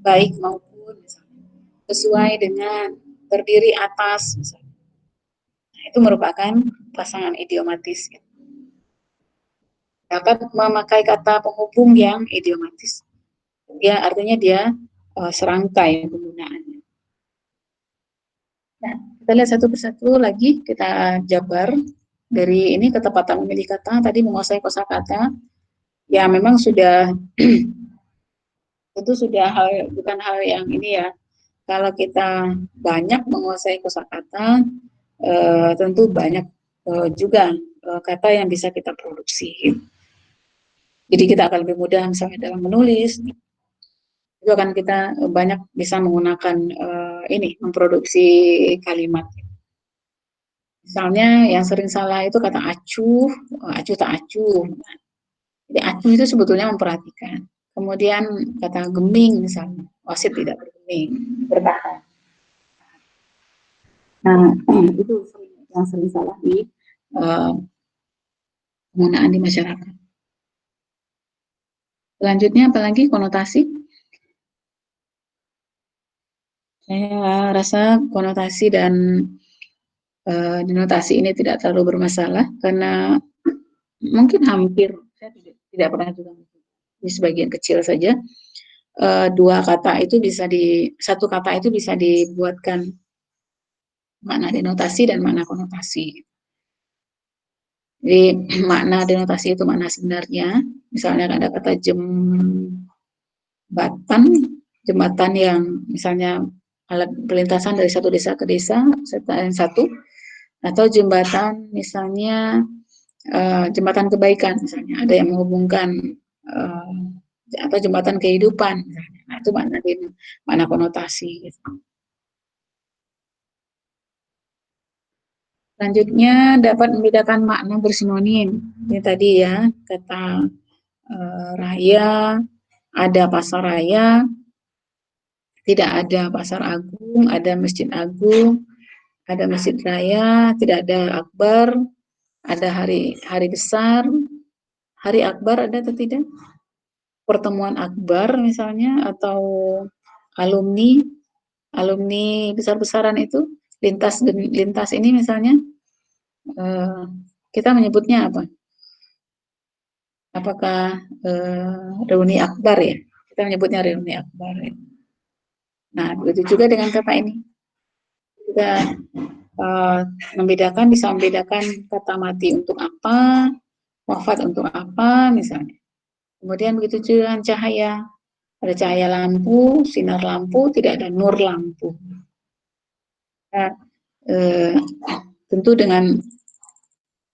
baik maupun misalnya, sesuai dengan, terdiri atas misalnya. Nah, itu merupakan pasangan idiomatis. Dapat memakai kata penghubung yang idiomatis. Dia artinya dia serangkai penggunaannya. Nah, kita lihat satu persatu lagi, kita jabar dari ini ketepatan memilih kata, tadi menguasai kosakata. Ya memang sudah itu sudah bukan hal yang ini ya. Kalau kita banyak menguasai kosakata, tentu banyak juga kata yang bisa kita produksi. Jadi kita akan lebih mudah misalnya dalam menulis, itu akan kita banyak bisa menggunakan ini, memproduksi kalimat. Misalnya yang sering salah itu kata acuh, acuh tak acuh. Jadi acuh itu sebetulnya memperhatikan. Kemudian kata geming misalnya, wasit tidak bergeming, bertahan. Nah, itu yang sering salah di uh, penggunaan di masyarakat. Selanjutnya apalagi konotasi? Saya rasa konotasi dan denotasi ini tidak terlalu bermasalah karena mungkin hampir, saya tidak pernah juga di sebagian kecil saja, dua kata itu bisa satu kata itu bisa dibuatkan makna denotasi dan makna konotasi. Jadi makna denotasi itu makna sebenarnya, misalnya ada kata jembatan yang misalnya alat perlintasan dari satu desa ke desa yang satu, atau jembatan misalnya jembatan kebaikan misalnya, ada yang menghubungkan uh, atau jembatan kehidupan misalnya. Nah, itu makna konotasi gitu. Selanjutnya dapat membedakan makna bersinonim. Ini tadi ya, kata raya, ada pasar raya, tidak ada pasar agung, ada masjid agung, ada masjid raya, tidak ada akbar, ada hari hari besar, hari akbar ada atau tidak? Pertemuan akbar misalnya, atau alumni, alumni besar-besaran itu, lintas lintas ini misalnya, eh, kita menyebutnya apa? Apakah reuni akbar ya? Kita menyebutnya reuni akbar. Ya. Nah, begitu juga dengan kata ini. Kita bisa membedakan kata mati untuk apa, wafat untuk apa, misalnya. Kemudian begitu juga dengan cahaya. Ada cahaya lampu, sinar lampu, tidak ada nur lampu. Nah, eh, tentu dengan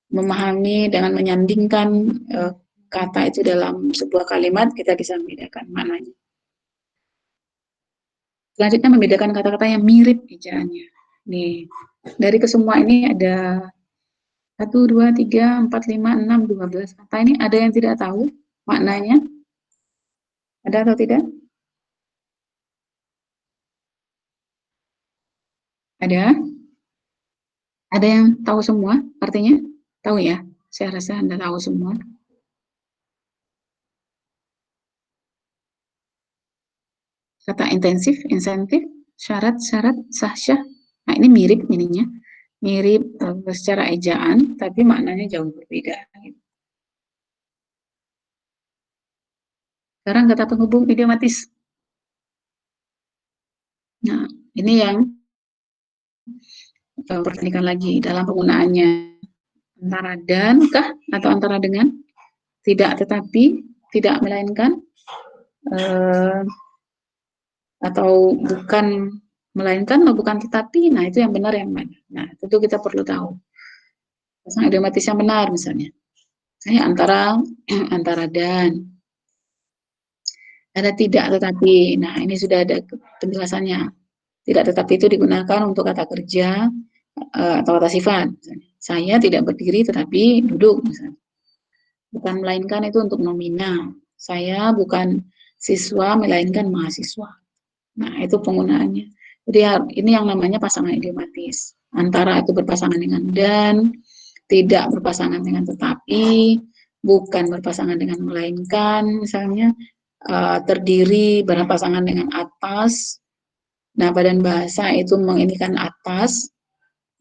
memahami, dengan menyandingkan kata itu dalam sebuah kalimat, kita bisa membedakan maknanya. Selanjutnya membedakan kata-kata yang mirip ejaannya. Nih, dari kesemua ini ada 1, 2, 3, 4, 5, 6, 12 kata ini, ada yang tidak tahu maknanya? Ada atau tidak? Ada? Ada yang tahu semua artinya? Tahu ya? Saya rasa Anda tahu semua. Kata intensif, insentif, syarat, syarat, sah-syah. Nah, ini mirip ininya. Mirip secara ejaan, tapi maknanya jauh berbeda. Sekarang kata penghubung idiomatis. Nah, ini yang perhatikan lagi dalam penggunaannya, antara dan kah atau antara dengan, tidak tetapi, tidak melainkan, eh, atau bukan melainkan atau bukan tetapi. Nah, itu yang benar yang mana. Nah, tentu kita perlu tahu pasangan idiomatis yang benar. Misalnya saya antara antara dan, ada tidak tetapi. Nah, ini sudah ada penjelasannya. Tidak tetapi itu digunakan untuk kata kerja atau kata sifat. Misalnya, saya tidak berdiri tetapi duduk. Misalnya. Bukan melainkan itu untuk nominal. Saya bukan siswa melainkan mahasiswa. Nah, itu penggunaannya. Jadi ini yang namanya pasangan idiomatis. Antara itu berpasangan dengan dan, tidak berpasangan dengan tetapi, bukan berpasangan dengan melainkan, misalnya terdiri berpasangan dengan atas. Nah, badan bahasa itu menginikan atas,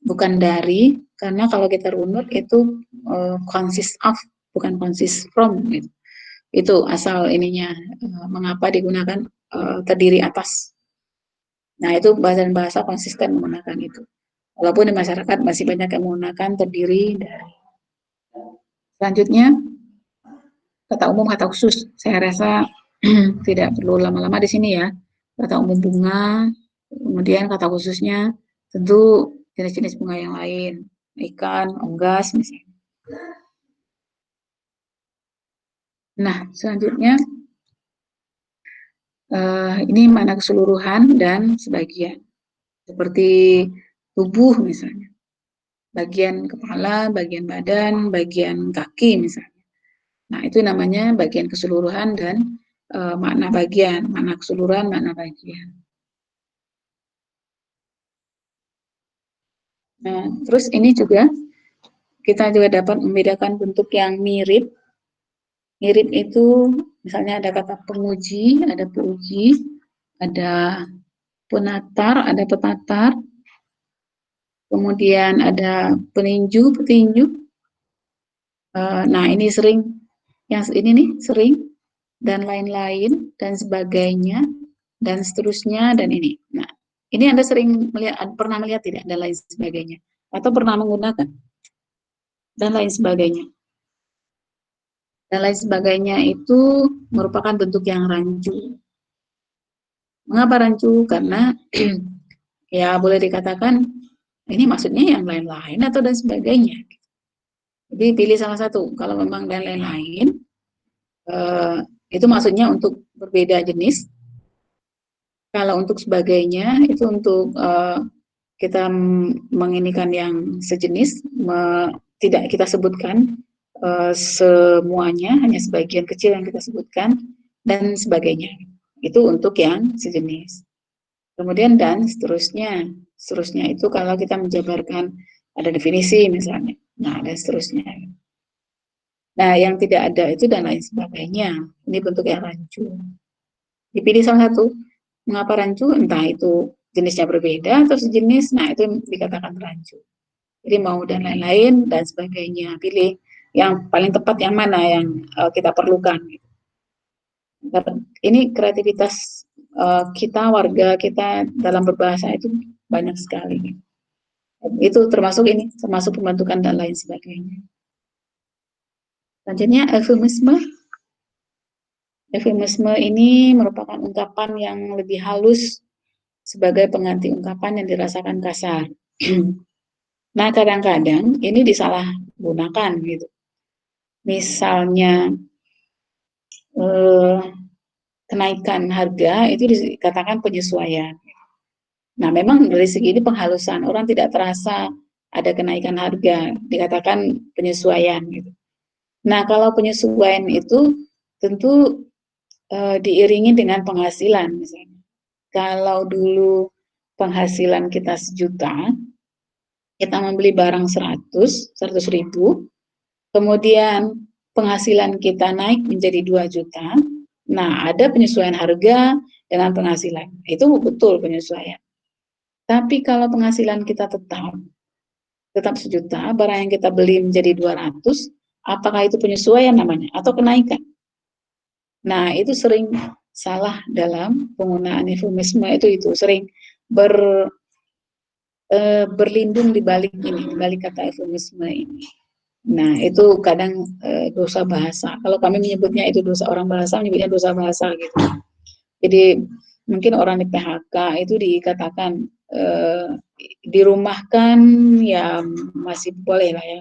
bukan dari, karena kalau kita runut itu consist of, bukan consist from. Gitu. Itu asal ininya, mengapa digunakan terdiri atas. Nah, itu badan bahasa konsisten menggunakan itu. Walaupun di masyarakat masih banyak yang menggunakan terdiri dari. Selanjutnya, kata umum, kata khusus. Saya rasa tidak perlu lama-lama di sini ya. Kata umum bunga, kemudian kata khususnya tentu jenis-jenis bunga yang lain. Ikan, unggas, misalnya. Nah, selanjutnya ini mana keseluruhan dan sebagian. Seperti tubuh misalnya. Bagian kepala, bagian badan, bagian kaki misalnya. Nah, itu namanya bagian keseluruhan dan makna bagian, makna keseluruhan, makna bagian. Nah, terus ini juga kita juga dapat membedakan bentuk yang mirip. Mirip itu misalnya ada kata penguji, ada peruji, ada penatar, ada petatar, kemudian ada peninju, petinju. Nah, ini sering, yang ini nih sering, dan lain-lain, dan sebagainya, dan seterusnya, dan ini. Nah, ini Anda sering melihat, pernah melihat tidak, dan lain sebagainya. Atau pernah menggunakan, dan lain sebagainya. Dan lain sebagainya itu merupakan bentuk yang rancu. Mengapa rancu? Karena ya boleh dikatakan, ini maksudnya yang lain-lain atau dan sebagainya. Jadi pilih salah satu. Kalau memang dan lain-lain, itu maksudnya untuk berbeda jenis. Kalau untuk sebagainya, itu untuk kita menginikan yang sejenis, tidak kita sebutkan semuanya, hanya sebagian kecil yang kita sebutkan, dan sebagainya. Itu untuk yang sejenis. Kemudian dan seterusnya. Seterusnya itu kalau kita menjabarkan ada definisi misalnya. Nah, dan seterusnya. Nah, yang tidak ada itu dan lain sebagainya. Ini bentuk yang rancu. Dipilih salah satu. Mengapa rancu? Entah itu jenisnya berbeda atau sejenis. Nah, itu dikatakan rancu. Jadi mau dan lain-lain dan sebagainya. Pilih yang paling tepat yang mana yang kita perlukan. Ini kreativitas kita, warga kita dalam berbahasa itu banyak sekali. Itu termasuk ini, termasuk pembentukan dan lain sebagainya. Selanjutnya, eufemisme. Eufemisme ini merupakan ungkapan yang lebih halus sebagai pengganti ungkapan yang dirasakan kasar. Nah, kadang-kadang ini disalahgunakan gitu. Misalnya kenaikan harga itu dikatakan penyesuaian. Nah, memang dari segi ini penghalusan, orang tidak terasa ada kenaikan harga, dikatakan penyesuaian gitu. Nah, kalau penyesuaian itu tentu diiringi dengan penghasilan misalnya. Kalau dulu penghasilan kita 1 juta, kita membeli barang 100 ribu, kemudian penghasilan kita naik menjadi 2 juta, nah ada penyesuaian harga dengan penghasilan. Itu betul penyesuaian. Tapi kalau penghasilan kita tetap 1 juta, barang yang kita beli menjadi 200, apakah itu penyesuaian namanya atau kenaikan? Nah, itu salah dalam penggunaan eufemisme itu sering ber, berlindung di balik ini, di balik kata eufemisme ini. Nah, itu kadang dosa bahasa. Kalau kami menyebutnya itu dosa, orang bahasa menyebutnya dosa bahasa gitu. Jadi mungkin orang di PHK itu dikatakan dirumahkan, ya masih boleh lah ya,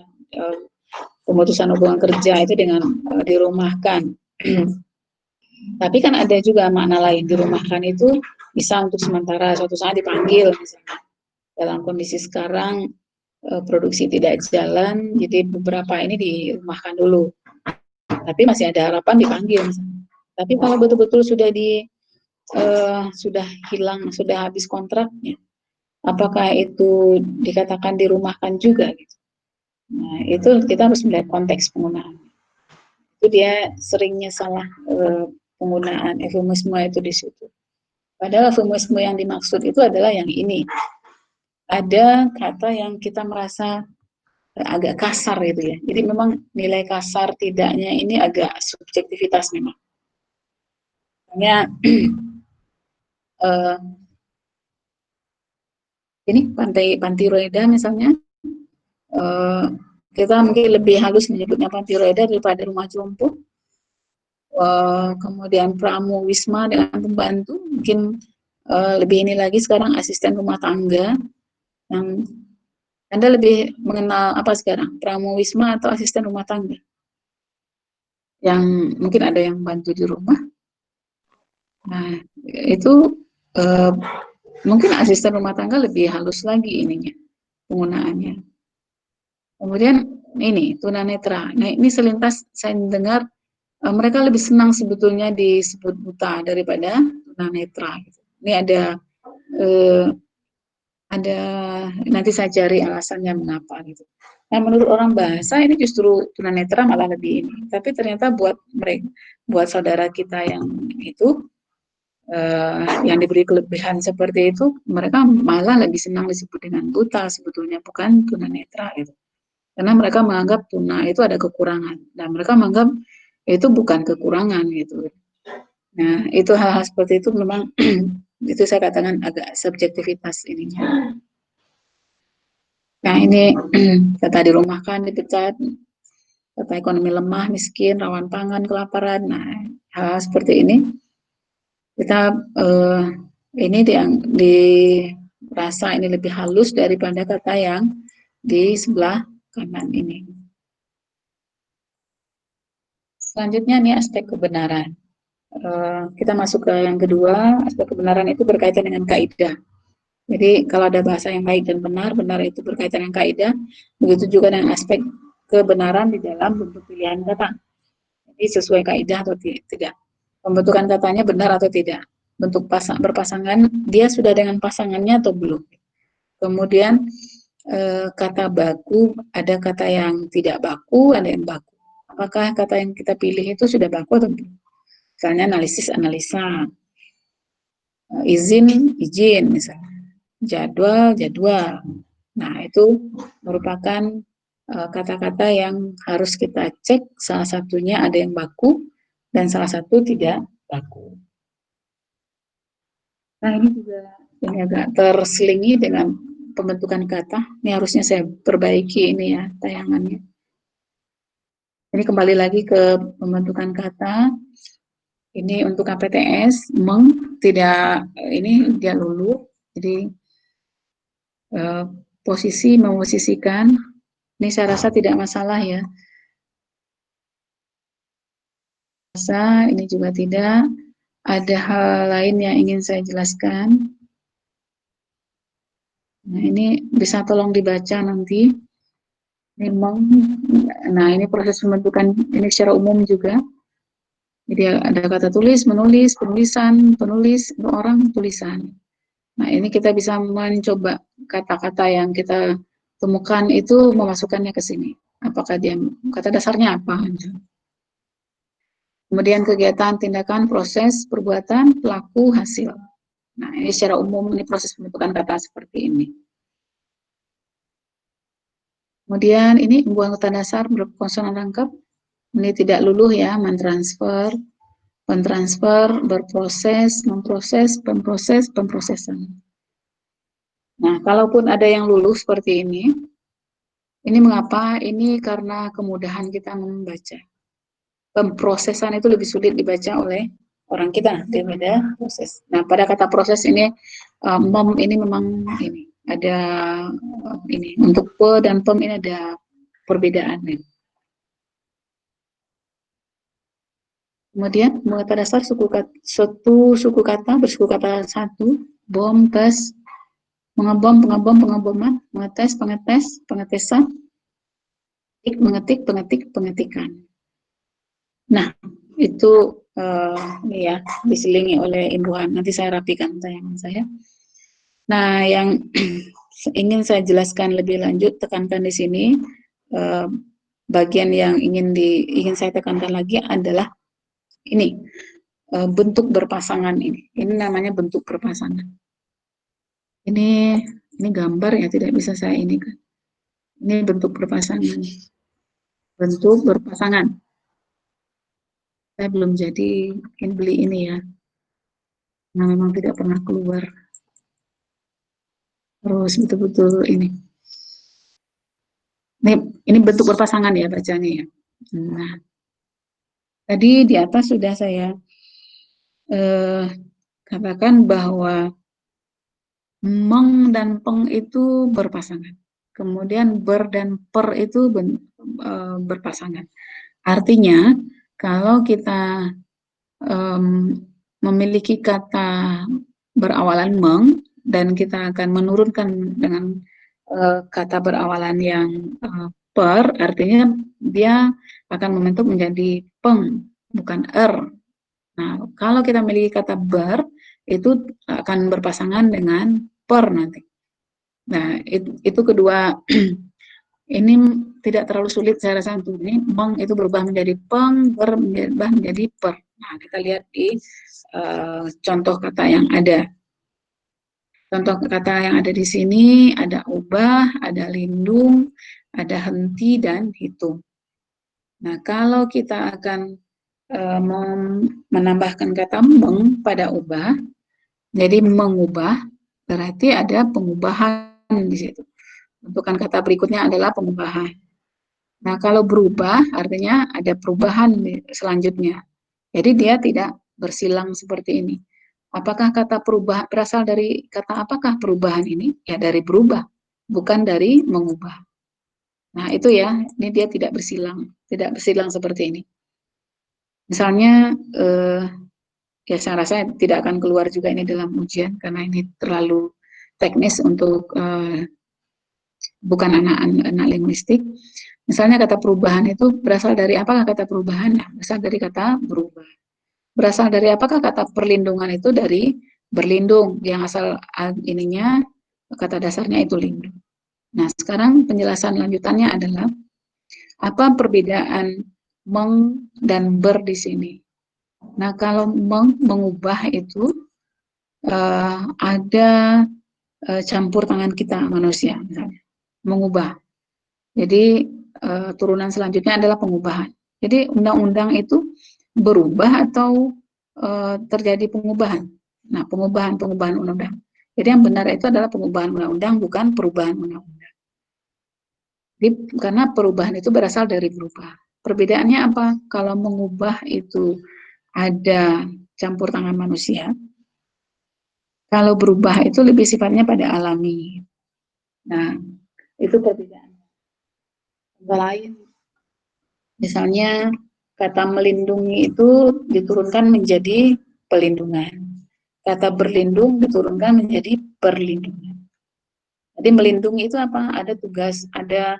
pemutusan hubungan kerja itu dengan dirumahkan. Tapi kan ada juga makna lain, dirumahkan itu bisa untuk sementara, suatu saat dipanggil misalnya. Dalam kondisi sekarang produksi tidak jalan, jadi beberapa ini dirumahkan dulu. Tapi masih ada harapan dipanggil misalnya. Tapi kalau betul-betul sudah hilang, sudah habis kontraknya, apakah itu dikatakan dirumahkan juga gitu. Nah, itu kita harus melihat konteks penggunaan. Itu dia seringnya salah penggunaan eufemisme itu di situ. Padahal eufemisme yang dimaksud itu adalah yang ini. Ada kata yang kita merasa agak kasar itu ya. Jadi memang nilai kasar tidaknya ini agak subjektivitas memang. Hanya ini pantiroida misalnya, kita mungkin lebih halus menyebutnya pantiroida daripada rumah jompo. Kemudian pramuwisma dengan pembantu, mungkin lebih ini lagi sekarang asisten rumah tangga. Yang Anda lebih mengenal apa sekarang, pramuwisma atau asisten rumah tangga? Yang mungkin ada yang bantu di rumah. Nah, itu uh, mungkin asisten rumah tangga lebih halus lagi ininya, penggunaannya. Kemudian ini tunanetra. Nah, ini selintas saya dengar mereka lebih senang sebetulnya disebut buta daripada tunanetra. Ini eh, ada nanti saya cari alasannya mengapa gitu. Nah, menurut orang bahasa ini justru tunanetra malah lebih ini. Tapi ternyata buat mereka, buat saudara kita yang itu yang diberi kelebihan seperti itu, mereka malah lebih senang disebut dengan buta sebetulnya, bukan tunanetra gitu. Karena mereka menganggap tuna itu ada kekurangan, dan mereka menganggap itu bukan kekurangan gitu. Nah, itu hal-hal seperti itu memang itu saya katakan agak subjektivitas ininya. Nah, ini kata dirumahkan, dipecat, kata ekonomi lemah, miskin, rawan pangan, kelaparan. Nah, hal-hal seperti ini kita ini yang dirasa ini lebih halus daripada kata yang di sebelah kanan ini. Selanjutnya ini aspek kebenaran. Kita masuk ke yang kedua, aspek kebenaran itu berkaitan dengan kaidah. Jadi kalau ada bahasa yang baik dan benar, benar itu berkaitan dengan kaidah, begitu juga dengan aspek kebenaran di dalam bentuk pilihan kata. Jadi sesuai kaidah atau tidak. Pembentukan katanya benar atau tidak. Bentuk berpasangan, dia sudah dengan pasangannya atau belum. Kemudian kata baku, ada kata yang tidak baku, ada yang baku. Apakah kata yang kita pilih itu sudah baku atau belum? Misalnya analisis, analisa, izin, izin misalnya, jadwal, jadwal. Nah, itu merupakan kata-kata yang harus kita cek, salah satunya ada yang baku dan salah satu tidak baku. Nah, ini juga ini agak terselingi dengan pembentukan kata. Ini harusnya saya perbaiki ini ya tayangannya. Ini kembali lagi ke pembentukan kata. Ini untuk KPTS, tidak ini dia lulu. Jadi posisi memosisikan, ini saya rasa tidak masalah ya. Rasa ini juga tidak. Ada hal lain yang ingin saya jelaskan. Nah, ini bisa tolong dibaca nanti. Memang, nah ini proses pembentukan ini secara umum juga. Jadi ada kata tulis, menulis, penulisan, penulis, orang, tulisan. Nah, ini kita bisa mencoba kata-kata yang kita temukan itu memasukkannya ke sini. Apakah dia kata dasarnya apa? Kemudian kegiatan, tindakan, proses, perbuatan, pelaku, hasil. Nah, ini secara umum ini proses pembentukan kata seperti ini. Kemudian ini membuang kata dasar berkonsonan rangkap. Ini tidak luluh ya, mentransfer. pentransfer, berproses, memproses, pemproses, pemprosesan. Nah, kalaupun ada yang luluh seperti ini mengapa? Ini karena kemudahan kita membaca. Pemprosesan itu lebih sulit dibaca oleh orang kita daripada proses. Nah, pada kata proses ini, mem ini memang ini ada ini untuk pe dan pem ini ada perbedaan. Kemudian kata dasar suku kata bersuku kata satu, bom, tes, mengebom, pengebom, pengeboman, mengetes, pengetes, pengetesan, mengetik, pengetik, pengetikan. Nah, itu ini ya diselingi oleh imbuhan. Nanti saya rapikan tayangan saya. Nah, yang ingin saya jelaskan lebih lanjut, tekankan di sini, bagian yang ingin saya tekankan lagi adalah ini, bentuk berpasangan ini. Ini namanya bentuk berpasangan. Ini gambar ya, tidak bisa saya ini kan. Ini bentuk berpasangan. Bentuk berpasangan. Saya belum jadi beli ini ya. Nah, memang tidak pernah keluar. Terus betul-betul ini. Ini bentuk berpasangan ya bacanya ya. Nah, tadi di atas sudah saya katakan bahwa meng dan peng itu berpasangan. Kemudian ber dan per itu berpasangan. Artinya, kalau kita memiliki kata berawalan meng dan kita akan menurunkan dengan kata berawalan yang per, artinya dia akan membentuk menjadi peng, bukan er. Nah, kalau kita memiliki kata ber, itu akan berpasangan dengan per nanti. Nah, itu kedua ini tidak terlalu sulit saya rasa untuk ini. Meng itu berubah menjadi peng, ber berubah menjadi per. Nah, kita lihat di contoh kata yang ada. Contoh kata yang ada di sini ada ubah, ada lindung, ada henti, dan hitung. Nah, kalau kita akan menambahkan kata meng pada ubah, jadi mengubah, berarti ada pengubahan di situ. Bentukan kata berikutnya adalah pengubahan. Nah, kalau berubah, artinya ada perubahan selanjutnya. Jadi dia tidak bersilang seperti ini. Apakah kata perubahan berasal dari kata apakah perubahan ini? Ya dari berubah, bukan dari mengubah. Nah, itu ya, ini dia tidak bersilang seperti ini. Misalnya, ya saya rasa tidak akan keluar juga ini dalam ujian karena ini terlalu teknis untuk bukan anak linguistik. Misalnya kata perubahan itu berasal dari apakah kata perubahan? Nah, berasal dari kata berubah. Berasal dari apakah kata perlindungan itu dari berlindung yang asal ininya kata dasarnya itu lindung. Nah, sekarang penjelasan lanjutannya adalah apa perbedaan meng dan ber di sini. Nah, kalau mengubah itu ada campur tangan kita manusia misalnya. Mengubah. Jadi turunan selanjutnya adalah pengubahan. Jadi undang-undang itu berubah atau terjadi pengubahan. Nah, pengubahan undang-undang. Jadi yang benar itu adalah pengubahan undang-undang, bukan perubahan undang-undang. Jadi karena perubahan itu berasal dari berubah. Perbedaannya apa? Kalau mengubah itu ada campur tangan manusia. Kalau berubah itu lebih sifatnya pada alami. Nah, itu perbedaan. Lain, misalnya kata melindungi itu diturunkan menjadi pelindungan. Kata berlindung diturunkan menjadi perlindungan. Jadi melindungi itu apa? Ada tugas, ada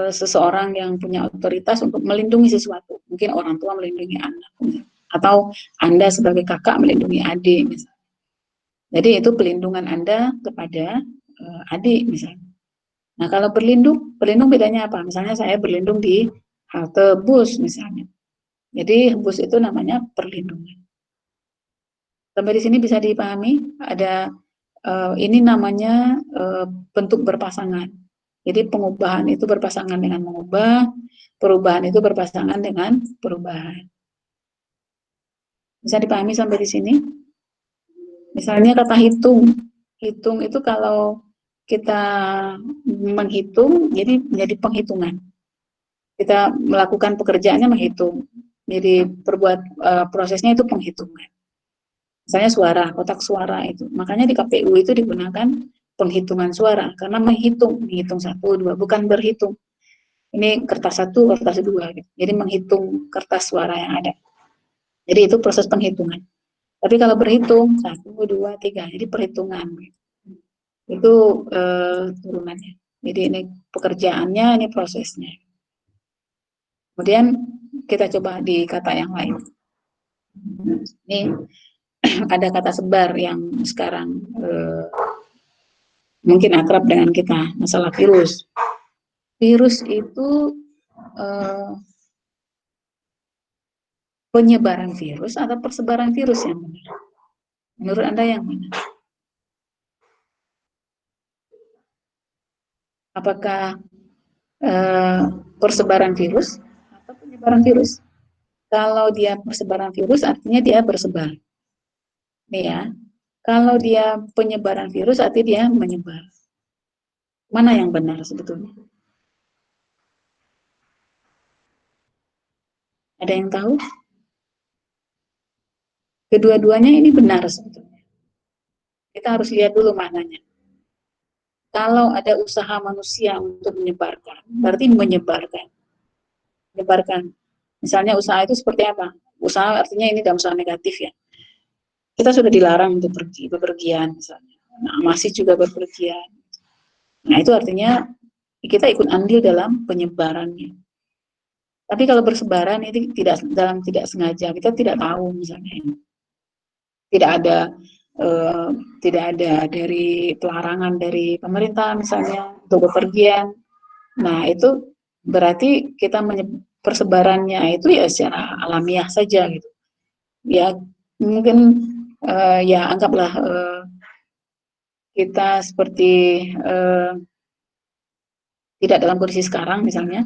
seseorang yang punya otoritas untuk melindungi sesuatu. Mungkin orang tua melindungi anak, atau Anda sebagai kakak melindungi adik misalnya. Jadi itu pelindungan Anda kepada adik misalnya. Nah, kalau berlindung bedanya apa? Misalnya saya berlindung di halte bus misalnya. Jadi bus itu namanya perlindungan. Sampai di sini bisa dipahami? Ada ini namanya bentuk berpasangan. Jadi pengubahan itu berpasangan dengan mengubah, perubahan itu berpasangan dengan perubahan. Bisa dipahami sampai di sini? Misalnya kata hitung. Hitung itu kalau kita menghitung, jadi menjadi penghitungan. Kita melakukan pekerjaannya menghitung. Jadi prosesnya itu penghitungan. Misalnya suara, kotak suara itu. Makanya di KPU itu digunakan penghitungan suara karena menghitung satu dua, bukan berhitung. Ini kertas satu, kertas dua. Gitu. Jadi menghitung kertas suara yang ada. Jadi itu proses penghitungan. Tapi kalau berhitung satu, dua, tiga, jadi perhitungan. Gitu. Itu turunannya. Jadi ini pekerjaannya, ini prosesnya. Kemudian kita coba di kata yang lain. Ini ada kata sebar yang sekarang mungkin akrab dengan kita, masalah virus. Virus itu eh, penyebaran virus atau persebaran virus yang benar? Menurut Anda yang mana? Apakah eh, persebaran virus atau penyebaran virus? Kalau dia persebaran virus artinya dia bersebar. Nih ya. Kalau dia penyebaran virus artinya dia menyebar. Mana yang benar sebetulnya? Ada yang tahu? Kedua-duanya ini benar sebetulnya. Kita harus lihat dulu maknanya. Kalau ada usaha manusia untuk menyebarkan, berarti menyebarkan. Menyebarkan. Misalnya usaha itu seperti apa? Usaha artinya ini dalam usaha negatif ya. Kita sudah dilarang untuk pergi, bepergian misalnya. Nah, masih juga berpergian. Nah, itu artinya kita ikut andil dalam penyebarannya. Tapi kalau bersebaran itu tidak sengaja, kita tidak tahu misalnya. Tidak ada eh, tidak ada dari pelarangan dari pemerintah misalnya untuk bepergian. Nah, itu berarti kita persebarannya itu ya secara alamiah saja gitu. Ya, mungkin ya anggaplah kita seperti eh, tidak dalam kondisi sekarang misalnya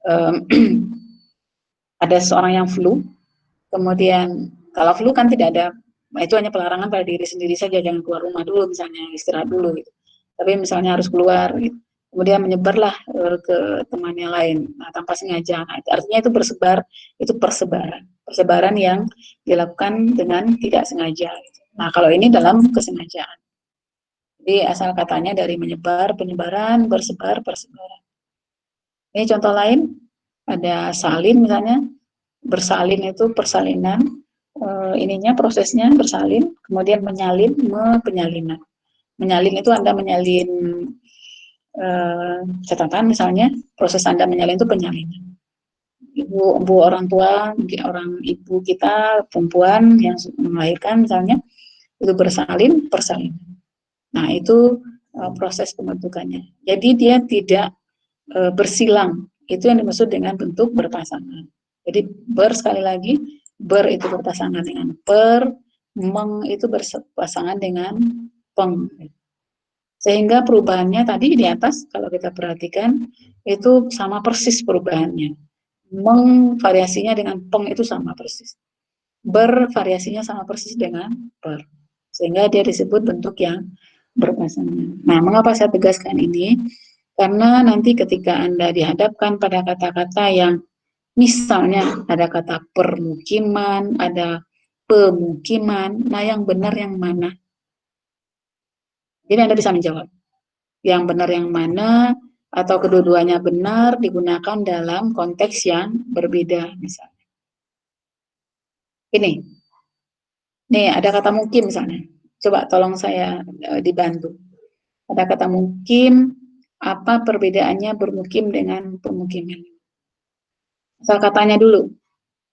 eh, ada seseorang yang flu, kemudian kalau flu kan tidak ada, itu hanya pelarangan pada diri sendiri saja, jangan keluar rumah dulu misalnya, istirahat dulu gitu. Tapi misalnya harus keluar gitu. Kemudian menyebarlah ke teman yang lain, nah, tanpa sengaja. Nah, artinya itu bersebar, itu persebaran. Persebaran yang dilakukan dengan tidak sengaja. Gitu. Nah, kalau ini dalam kesengajaan. Jadi asal katanya dari menyebar, penyebaran, bersebar, persebaran. Ini contoh lain, ada salin misalnya, bersalin itu persalinan, ininya prosesnya bersalin, kemudian menyalin, penyalinan. Menyalin itu Anda menyalin catatan misalnya, proses Anda menyalin itu penyalinan. Ibu orang tua, mungkin orang ibu kita perempuan yang melahirkan misalnya, itu bersalin, persalinan. Nah, itu proses pembentukannya. Jadi dia tidak bersilang. Itu yang dimaksud dengan bentuk berpasangan. Jadi sekali lagi, itu berpasangan dengan meng itu berpasangan dengan peng. Sehingga perubahannya tadi di atas, kalau kita perhatikan, itu sama persis perubahannya. Meng variasinya dengan peng itu sama persis. Bervariasinya sama persis dengan per. Sehingga dia disebut bentuk yang berpasangan. Nah, mengapa saya tegaskan ini? Karena nanti ketika Anda dihadapkan pada kata-kata yang misalnya ada kata permukiman, ada pemukiman, nah yang benar yang mana? Jadi Anda bisa menjawab. Yang benar yang mana atau kedua-duanya benar digunakan dalam konteks yang berbeda misalnya. Ini, nih ada kata mungkin misalnya. Coba tolong saya dibantu. Ada kata mungkin, apa perbedaannya bermukim dengan pemukiman? Asal katanya dulu.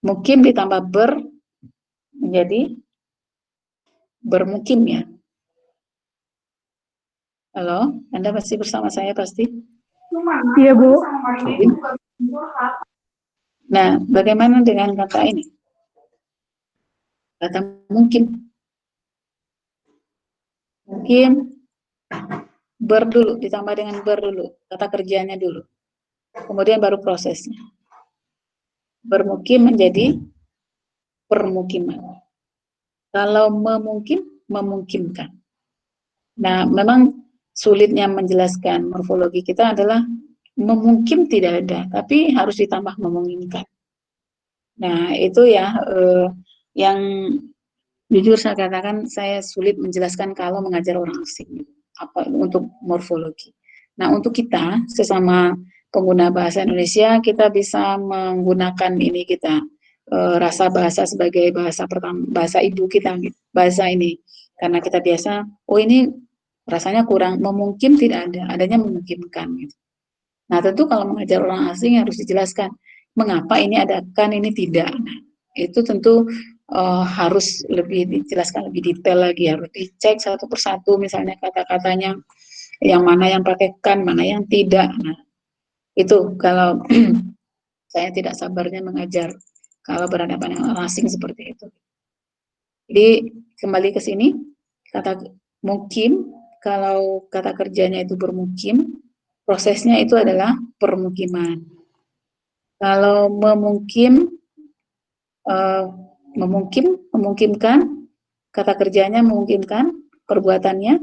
Mukim ditambah menjadi bermukim ya. Halo, Anda masih bersama saya pasti? Iya, Bu. Nah, bagaimana dengan kata ini? Kata mungkin. Mungkin dulu, ditambah dengan dulu. Kata kerjanya dulu. Kemudian baru prosesnya. Bermukim menjadi permukiman. Kalau memungkinkan. Nah, memang sulitnya menjelaskan morfologi kita adalah memungkin tidak ada, tapi harus ditambah memungkinkan. Nah, itu ya yang jujur saya katakan saya sulit menjelaskan kalau mengajar orang asing apa untuk morfologi. Nah, untuk kita sesama pengguna bahasa Indonesia kita bisa menggunakan ini kita rasa bahasa sebagai bahasa pertama, bahasa ibu kita, bahasa ini. Karena kita biasa, oh ini rasanya kurang memungkin tidak ada, adanya memungkinkan gitu. Nah, tentu kalau mengajar orang asing harus dijelaskan mengapa ini ada kan ini tidak. Nah, itu tentu harus lebih dijelaskan lebih detail lagi, harus dicek satu persatu misalnya kata-katanya yang mana yang pakai kan, mana yang tidak. Nah, itu kalau saya tidak sabarnya mengajar kalau berhadapan dengan orang asing seperti itu. Jadi kembali ke sini, kata mukim, kalau kata kerjanya itu bermukim, prosesnya itu adalah permukiman. Kalau eh, memungkinkan, kata kerjanya memungkinkan, perbuatannya,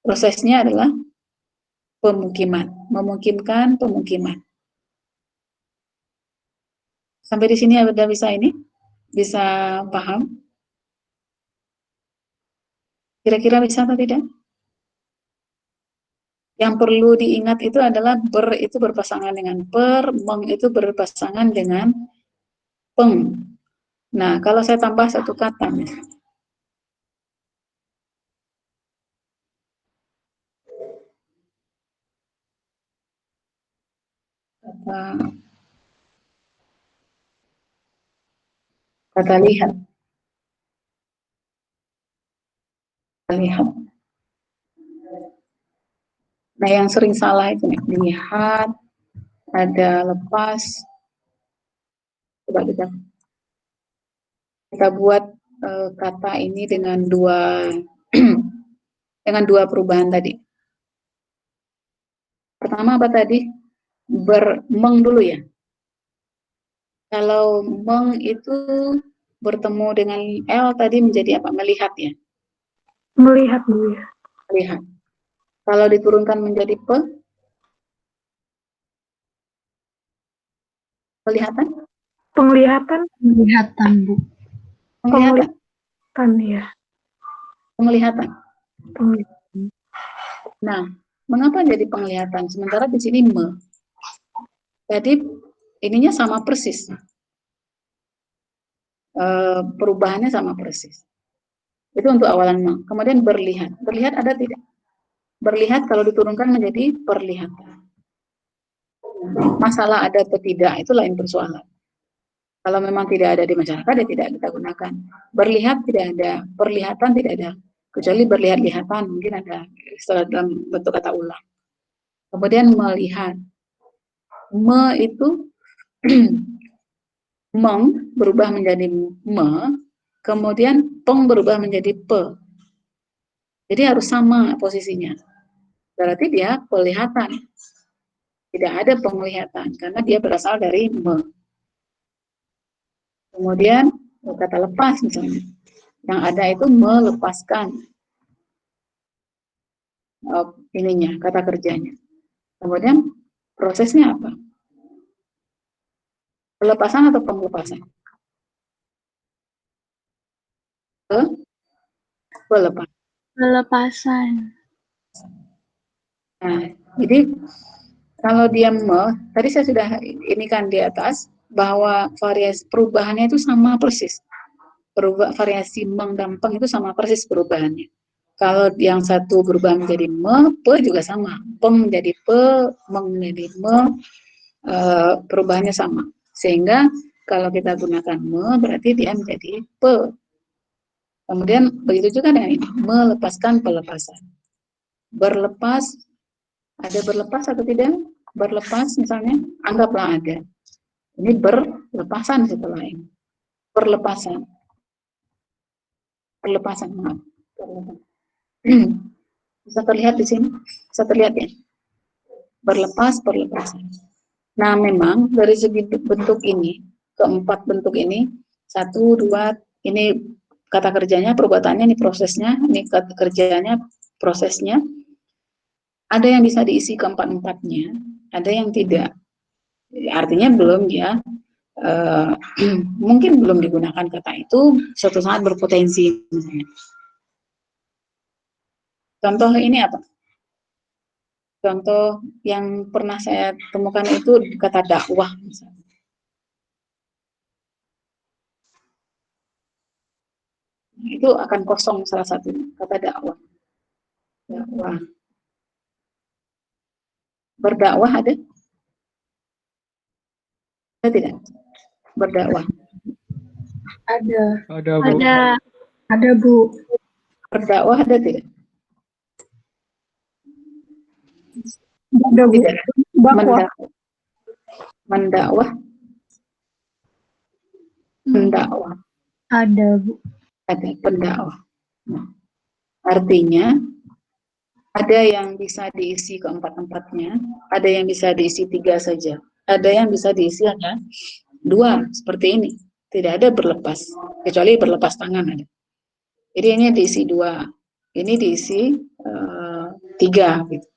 prosesnya adalah pemukiman, memungkinkan pemukiman. Sampai di sini ada bisa ini, bisa paham? Kira-kira bisa atau tidak? Yang perlu diingat itu adalah ber itu berpasangan dengan per, meng itu berpasangan dengan peng. Nah, kalau saya tambah satu kata, kata, kata lihat, lihat. Nah, yang sering salah itu nih, lihat, ada lepas. Coba kita buat kata ini dengan dua dengan dua perubahan tadi. Pertama apa tadi? Bermeng dulu ya. Kalau meng itu bertemu dengan L tadi menjadi apa? Melihat ya. Melihat Bu ya. Melihat. Kalau diturunkan menjadi pelihatan? Penglihatan. Penglihatan, Bu. Penglihatan. Penglihatan ya. Penglihatan. Penglihatan. Nah, mengapa jadi penglihatan? Sementara di sini me. Jadi ininya sama persis. Perubahannya sama persis. Itu untuk awalan me. Kemudian berlihat. Berlihat ada tidak? Berlihat kalau diturunkan menjadi perlihatan. Masalah ada atau tidak itu lain persoalan. Kalau memang tidak ada di masyarakat ya tidak kita gunakan. Berlihat tidak ada, perlihatan tidak ada. Kecuali berlihat-lihatan mungkin ada istilah dalam bentuk kata ulang. Kemudian melihat. Me itu meng berubah menjadi me, kemudian peng berubah menjadi pe. Jadi harus sama posisinya. Berarti dia pelihatan. Tidak ada penglihatan karena dia berasal dari me. Kemudian kata lepas misalnya. Yang ada itu melepaskan ininya, kata kerjanya. Kemudian prosesnya apa? Pelepasan atau pelepasan? Pelepasan. Pelepasan. Nah, jadi kalau dia tadi saya sudah ini kan di atas bahwa variasi perubahannya itu sama persis. Variasi meng dan peng itu sama persis perubahannya. Kalau yang satu berubah menjadi me, pe juga sama. Peng menjadi pe, meng menjadi me, perubahannya sama. Sehingga kalau kita gunakan me, berarti dia menjadi pe. Kemudian begitu juga dengan ini, melepaskan pelepasan. Berlepas, ada berlepas atau tidak? Berlepas misalnya, anggaplah ada. Ini berlepasan setelah ini. Perlepasan. Perlepasan, maaf. Bisa terlihat di sini? Bisa terlihat ya? Berlepas, perlepasan. Nah, memang dari segi bentuk ini, keempat bentuk ini, satu, dua, ini kata kerjanya, perbuatannya, ini prosesnya, ini kata kerjanya, prosesnya. Ada yang bisa diisi keempat-empatnya, ada yang tidak. Artinya belum ya, mungkin belum digunakan kata itu, suatu saat berpotensi misalnya. Contoh ini apa? Contoh yang pernah saya temukan itu kata dakwah misalnya. Itu akan kosong salah satunya, kata dakwah. Dakwah. Berdakwah ada? Ada tidak? Berdakwah. Ada. Ada, Bu. Ada. Ada, Bu. Berdakwah ada tidak? Ada, Bu. Tidak. Dakwah. Mendakwah. Mendakwah. Ada, Bu. Ada pendakwah. Nah, artinya ada yang bisa diisi keempat-empatnya, ada yang bisa diisi 3 saja, ada yang bisa diisi hanya 2 seperti ini. Tidak ada berlepas, kecuali berlepas tangan ada. Jadi ini diisi 2, ini diisi 3 gitu.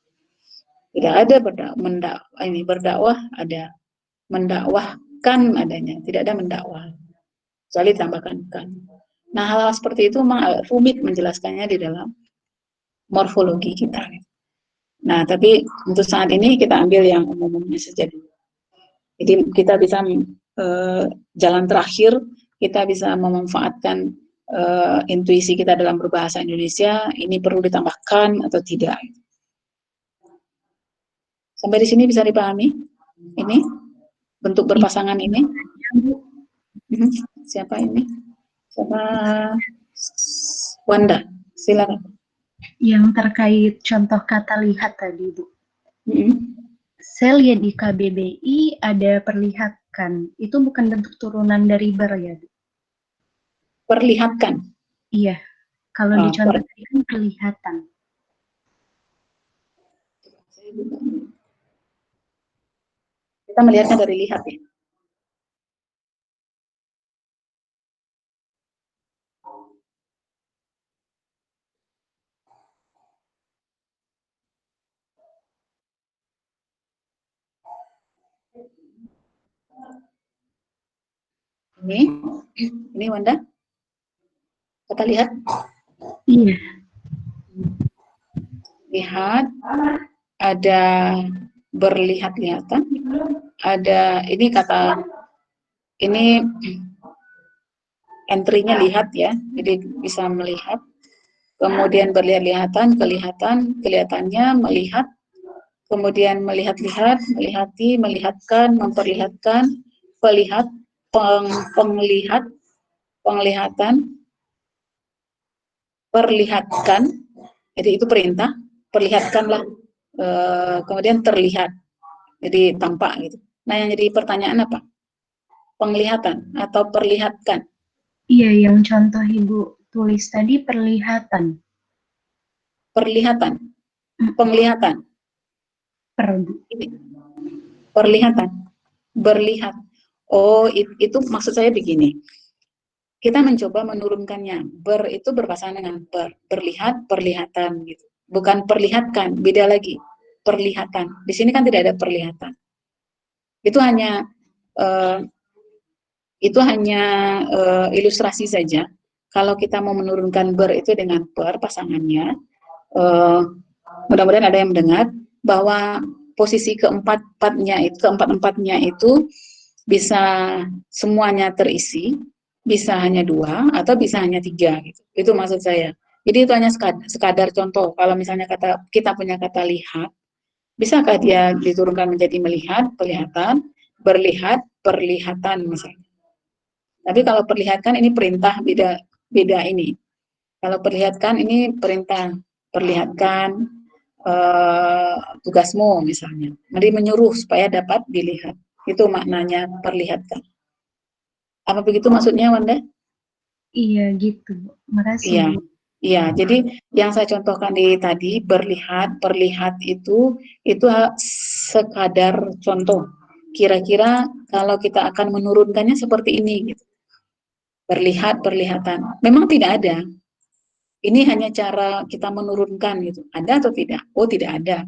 Tidak ada berdakwah ada, mendakwahkan adanya, tidak ada mendakwah. Kecuali tambahkan kan. Nah, hal-hal seperti itu memang agak rumit menjelaskannya di dalam morfologi kita. Nah, tapi untuk saat ini kita ambil yang umum-umumnya saja dulu. Jadi kita bisa jalan terakhir, kita bisa memanfaatkan intuisi kita dalam berbahasa Indonesia, ini perlu ditambahkan atau tidak. Sampai di sini bisa dipahami? Ini bentuk berpasangan ini. Siapa ini? Siapa? Wanda, silakan. Yang terkait contoh kata lihat tadi, Bu. Hmm. Saya lihat di KBBI ada perlihatkan. Itu bukan bentuk turunan dari ber ya, Bu? Perlihatkan. Iya. Kalau di contoh tadi kan kelihatan. Kita melihatnya dari lihat ya. Ini Wanda. Kita lihat. Iya. Lihat, ada berlihat-lihatan, ada ini kata ini entry-nya lihat ya, jadi bisa melihat, kemudian berlihat-lihatan, kelihatan, kelihatannya, melihat, kemudian melihat-lihat, melihati, melihatkan, memperlihatkan, pelihat, penglihat, penglihatan, perlihatkan, jadi itu perintah, perlihatkanlah, kemudian terlihat, jadi tampak gitu. Nah, yang jadi pertanyaan apa? Penglihatan atau perlihatkan? Iya, yang contoh Ibu tulis tadi perlihatan. Perlihatan, penglihatan. Ini perlihatan, berlihat. Oh, itu maksud saya begini. Kita mencoba menurunkannya. Ber itu berpasangan dengan berlihat, perlihatan gitu. Bukan perlihatkan, beda lagi. Perlihatan. Di sini kan tidak ada perlihatan. Itu hanya ilustrasi saja. Kalau kita mau menurunkan ber itu dengan per pasangannya, mudah-mudahan ada yang mendengar bahwa posisi keempat-empatnya itu bisa semuanya terisi, bisa hanya 2 atau bisa hanya 3 gitu. Itu maksud saya. Jadi itu hanya sekadar contoh. Kalau misalnya kita punya kata lihat, bisakah dia diturunkan menjadi melihat, kelihatan, berlihat, perlihatan misalnya. Tapi kalau perlihatkan ini perintah, beda ini. Kalau perlihatkan ini perintah, perlihatkan tugasmu misalnya. Jadi menyuruh supaya dapat dilihat. Itu maknanya perlihatkan. Apa begitu maksudnya, Wanda? Iya, gitu, Bu. Makasih, Iya. Bu. Iya, jadi yang saya contohkan tadi berlihat, perlihat itu sekadar contoh. Kira-kira kalau kita akan menurunkannya seperti ini gitu. Perlihatan. Memang tidak ada. Ini hanya cara kita menurunkan gitu. Ada atau tidak? Oh, tidak ada.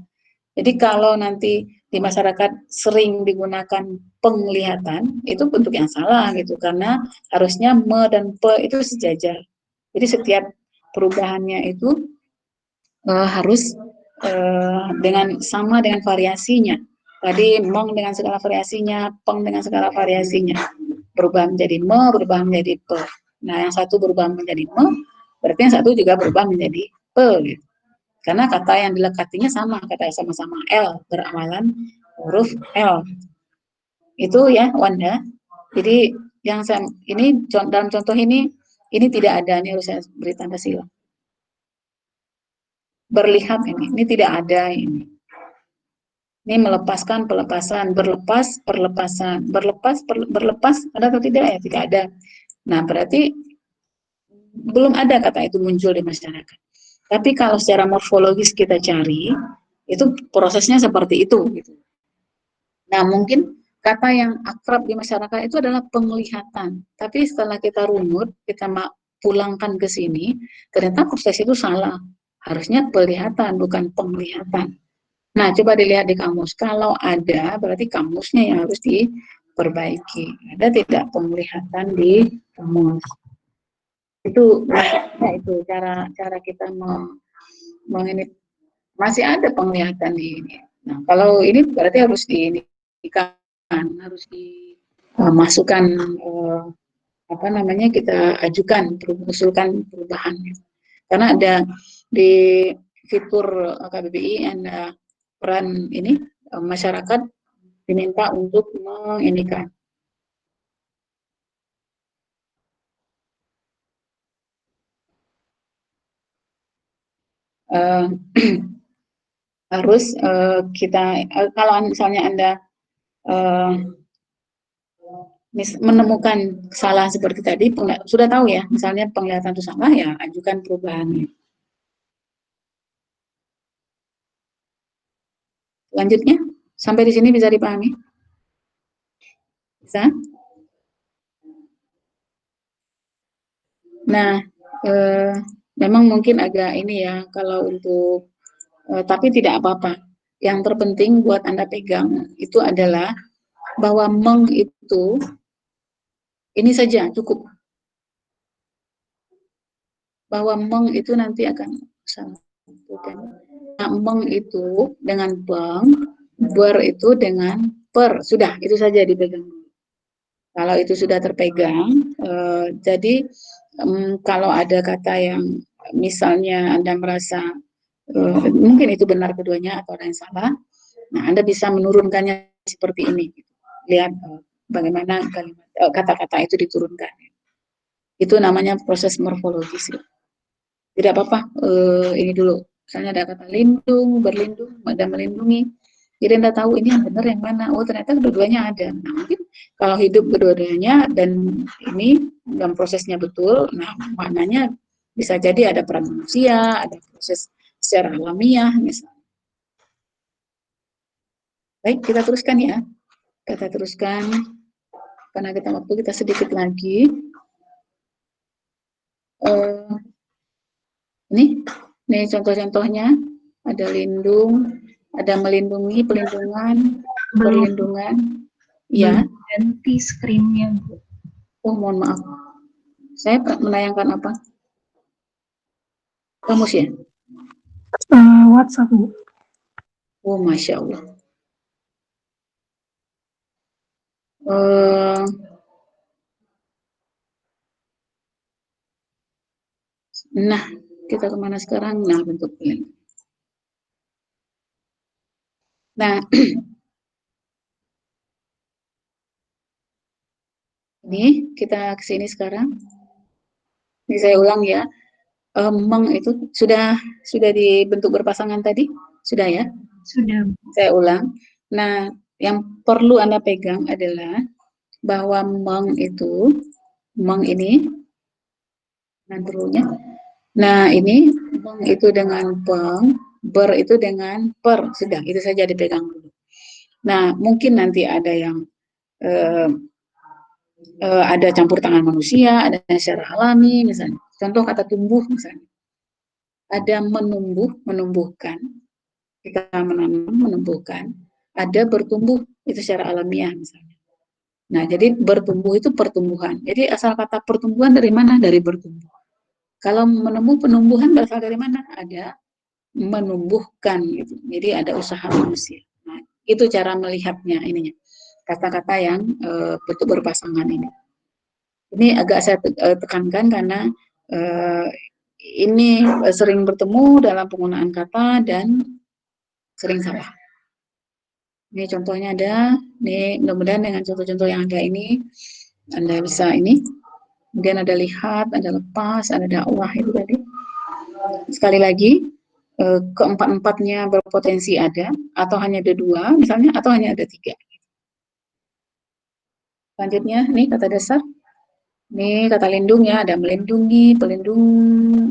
Jadi kalau nanti di masyarakat sering digunakan penglihatan, itu bentuk yang salah gitu. Karena harusnya me dan pe itu sejajar. Jadi setiap perubahannya itu harus dengan sama dengan variasinya. Tadi meng dengan segala variasinya, peng dengan segala variasinya. Berubah menjadi me, berubah menjadi pe. Nah, yang satu berubah menjadi me, berarti yang satu juga berubah menjadi pe. Gitu. Karena kata yang dilekatinya sama, kata sama-sama L, beramalan huruf L. Itu ya, Wanda. Jadi yang saya, ini dalam contoh ini tidak ada, ini harus saya beri tanda silang. Berlihat ini tidak ada ini. Ini melepaskan, pelepasan, berlepas, perlepasan, berlepas, ada atau tidak ya? Tidak ada. Nah, berarti belum ada kata itu muncul di masyarakat. Tapi kalau secara morfologis kita cari, itu prosesnya seperti itu. Gitu. Nah, mungkin kata yang akrab di masyarakat itu adalah penglihatan. Tapi setelah kita runut, kita pulangkan ke sini, ternyata proses itu salah. Harusnya pelihatan, bukan penglihatan. Nah, coba dilihat di kamus. Kalau ada, berarti kamusnya yang harus diperbaiki. Ada tidak penglihatan di kamus? Itu maksudnya itu cara kita ini masih ada penglihatan di ini. Nah, kalau ini berarti harus harus dimasukkan apa namanya kita ajukan usulkan perubahan. Karena ada di fitur KBBI ada peran ini masyarakat diminta untuk menginikan harus kita kalau misalnya Anda menemukan kesalahan seperti tadi sudah tahu ya, misalnya penglihatan itu salah ya ajukan perubahannya. Selanjutnya sampai di sini bisa dipahami? Bisa? Nah, memang mungkin agak ini ya kalau untuk tapi tidak apa-apa. Yang terpenting buat Anda pegang itu adalah bahwa meng itu ini saja cukup. Bahwa meng itu nanti akan nah, meng itu dengan peng, ber itu dengan per. Sudah, itu saja dipegang. Kalau itu sudah terpegang, jadi kalau ada kata yang misalnya Anda merasa mungkin itu benar keduanya atau ada yang salah, nah Anda bisa menurunkannya seperti ini. Lihat bagaimana kata-kata itu diturunkan. Itu namanya proses morfologis. Tidak apa-apa, ini dulu. Misalnya ada kata lindung, berlindung, ada melindungi. Jadi Anda tahu ini yang benar yang mana. Oh ternyata kedua-duanya ada. Nah mungkin kalau hidup kedua-duanya dan ini dalam prosesnya betul, nah maknanya bisa jadi ada peran manusia, ada proses secara alamiah misalnya. Baik, kita teruskan ya. Kita teruskan karena kita waktu kita sedikit lagi. Ini contoh-contohnya. Ada lindung, ada melindungi, pelindungan, perlindungan. Ya. Ganti screen-nya, Bu. Oh, mohon maaf. Saya menayangkan apa? Kamus ya? WhatsApp, Bu. Oh, Masya Allah. Nah, kita kemana sekarang? Nah, bentuknya. Nah, ini kita ke sini sekarang. Ini saya ulang ya. Meng itu sudah dibentuk berpasangan tadi? Sudah ya? Sudah. Saya ulang. Nah, yang perlu Anda pegang adalah bahwa meng ini, nah dulunya. Nah, ini meng itu dengan peng, ber itu dengan per. Sudah, itu saja dipegang dulu. Nah, mungkin nanti ada yang ada campur tangan manusia, ada secara alami misalnya. Contoh kata tumbuh misalnya. Ada menumbuh, menumbuhkan, kita menanam, menumbuhkan. Ada bertumbuh, itu secara alamiah misalnya. Nah, jadi bertumbuh itu pertumbuhan. Jadi asal kata pertumbuhan dari mana? Dari bertumbuh. Kalau menumbuh, penumbuhan berasal dari mana? Ada menumbuhkan gitu. Jadi ada usaha manusia. Nah, itu cara melihatnya ininya. Kata-kata yang bentuk berpasangan ini. Ini agak saya tekankan karena ini sering bertemu dalam penggunaan kata dan sering salah. Ini contohnya ada, ini mudah-mudahan dengan contoh-contoh yang ada ini, Anda bisa ini. Kemudian ada lihat, ada lepas, ada dakwah itu tadi. Sekali lagi, keempat-empatnya berpotensi ada, atau hanya ada dua misalnya, atau hanya ada tiga. Selanjutnya, ini kata dasar. Ini kata lindung ya, ada melindungi, pelindung,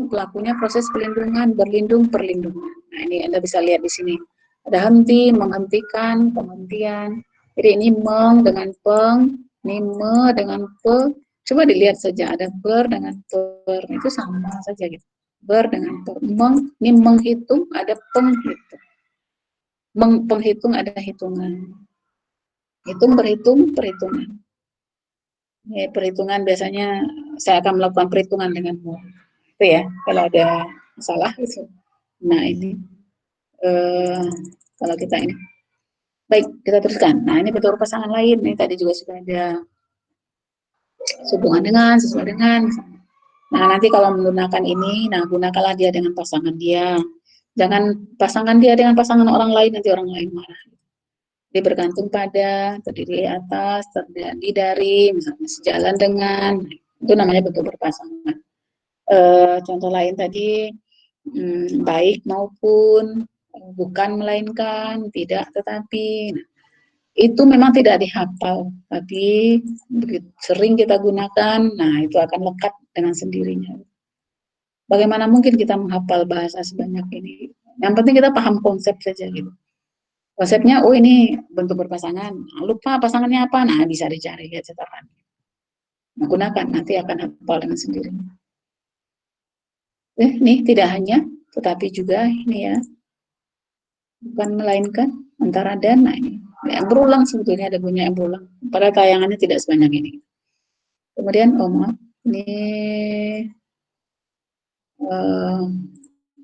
pelakunya proses pelindungan, berlindung, perlindungan. Nah, ini Anda bisa lihat di sini. Ada henti, menghentikan, penghentian. Jadi ini meng dengan peng, ini me dengan pe. Coba dilihat saja, ada ber dengan per, itu sama saja gitu. Ber dengan per. Meng, ini menghitung, ada penghitung. Penghitung ada hitungan. Hitung, berhitung, perhitungan. Ini perhitungan biasanya saya akan melakukan perhitungan denganmu. Itu ya, kalau ada masalah itu. Nah ini kalau kita ini. Baik, kita teruskan. Nah ini bentuk pasangan lain. Ini tadi juga sudah ada hubungan dengan, sesuai dengan. Nah nanti kalau menggunakan ini, nah gunakanlah dia dengan pasangan dia. Jangan pasangan dia dengan pasangan orang lain, nanti orang lain marah. Jadi bergantung pada, terdiri atas, terdiri dari, misalnya sejalan dengan, itu namanya bentuk berpasangan. Contoh lain tadi, baik maupun, bukan melainkan, tidak tetapi. Nah, itu memang tidak dihafal, tapi sering kita gunakan, nah itu akan lekat dengan sendirinya. Bagaimana mungkin kita menghafal bahasa sebanyak ini? Yang penting kita paham konsep saja gitu. Konsepnya, oh ini bentuk berpasangan, lupa pasangannya apa, nah bisa dicari ya cetakan. Nah, gunakan, nanti akan hafal dengan sendirinya. Ini tidak hanya, tetapi juga ini ya, bukan melainkan, antara dan, nah ini. Yang berulang sebetulnya ada bunyi yang berulang. Pada tayangannya tidak sebanyak ini. Kemudian, oh maaf, ini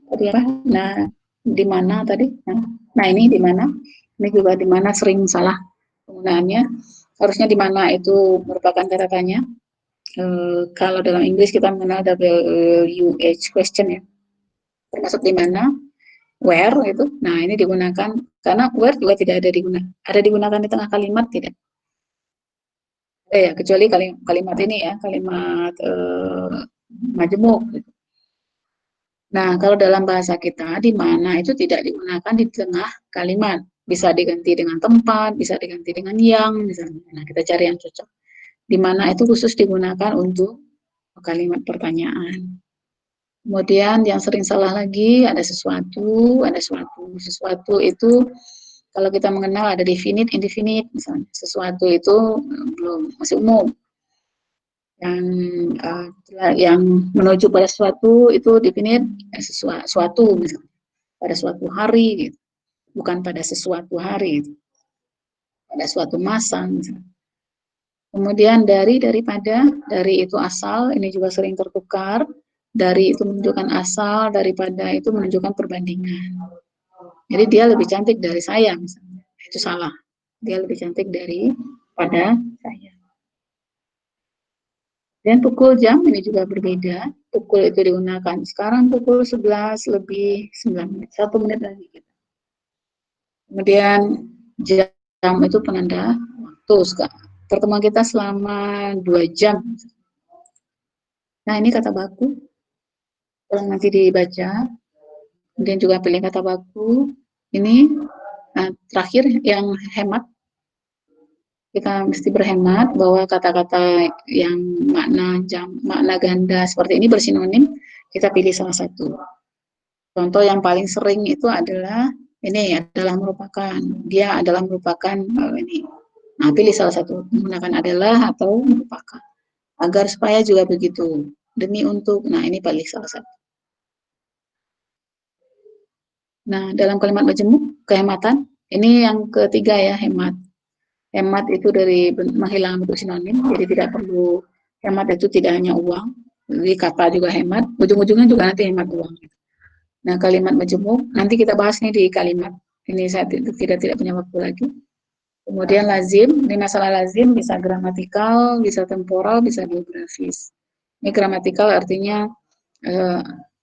tadi apa? Nah, di mana tadi? Nah ini di mana? Ini juga di mana sering salah penggunaannya. Harusnya di mana itu merupakan kata-katanya. Kalau dalam Inggris kita mengenal WH question ya. Termasuk di mana, where itu. Nah ini digunakan karena where juga tidak ada digunakan di tengah kalimat tidak. Ya kecuali kalimat ini ya, kalimat majemuk. Gitu. Nah kalau dalam bahasa kita di mana itu tidak digunakan di tengah kalimat. Bisa diganti dengan tempat, bisa diganti dengan yang misalnya. Nah kita cari yang cocok. Di mana itu khusus digunakan untuk kalimat pertanyaan. Kemudian yang sering salah lagi ada sesuatu, ada suatu. Sesuatu itu kalau kita mengenal ada definite, indefinite misalnya. Sesuatu itu belum masih umum. Yang menuju pada sesuatu itu definite sesuatu misalnya. Pada suatu hari gitu. Bukan pada sesuatu hari gitu. Pada suatu masa misalnya. Kemudian daripada, dari itu asal, ini juga sering tertukar. Dari itu menunjukkan asal, daripada itu menunjukkan perbandingan. Jadi dia lebih cantik dari saya, misalnya. Itu salah. Dia lebih cantik daripada saya. Dan pukul jam ini juga berbeda. Pukul itu digunakan. Sekarang pukul 11 lebih 9 menit. 1 menit lagi. Kemudian jam itu penanda waktu. Pertemuan kita selama 2 jam. Nah ini kata baku. Kalau nanti dibaca, kemudian juga pilih kata baku. Ini terakhir yang hemat. Kita mesti berhemat bahwa kata-kata yang makna ganda seperti ini bersinonim, kita pilih salah satu. Contoh yang paling sering itu adalah ini adalah merupakan, dia adalah merupakan ini Nah, pilih salah satu, menggunakan adalah atau merupakan. Agar supaya juga begitu. Demi untuk, nah ini pilih salah satu. Nah, dalam kalimat majemuk, kehematan, ini yang ketiga ya, hemat. Hemat itu dari menghilangkan bentuk sinonim, jadi tidak perlu, hemat itu tidak hanya uang, jadi kata juga hemat, ujung-ujungnya juga nanti hemat uang. Nah, kalimat majemuk, nanti kita bahas nih di kalimat, ini saya tidak punya waktu lagi. Kemudian lazim, ini masalah lazim, bisa gramatikal, bisa temporal, bisa geografis. Ini gramatikal artinya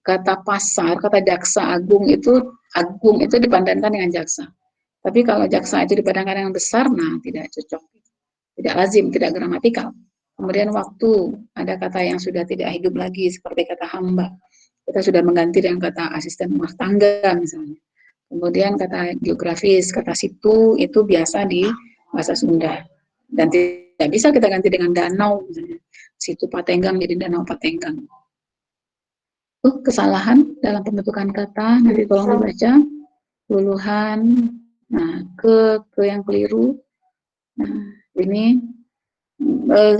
kata pasar, kata jaksa agung itu dipandangkan dengan jaksa. Tapi kalau jaksa itu dipandangkan dengan besar, nah tidak cocok. Tidak lazim, tidak gramatikal. Kemudian waktu, ada kata yang sudah tidak hidup lagi, seperti kata hamba. Kita sudah mengganti dengan kata asisten rumah tangga misalnya. Kemudian kata geografis, kata situ itu biasa di bahasa Sunda. Dan tidak bisa kita ganti dengan danau misalnya. Situ Patenggang jadi danau Patenggang. Kesalahan dalam pembentukan kata, nanti tolong dibaca. Luluhan, nah ke yang keliru. Nah, ini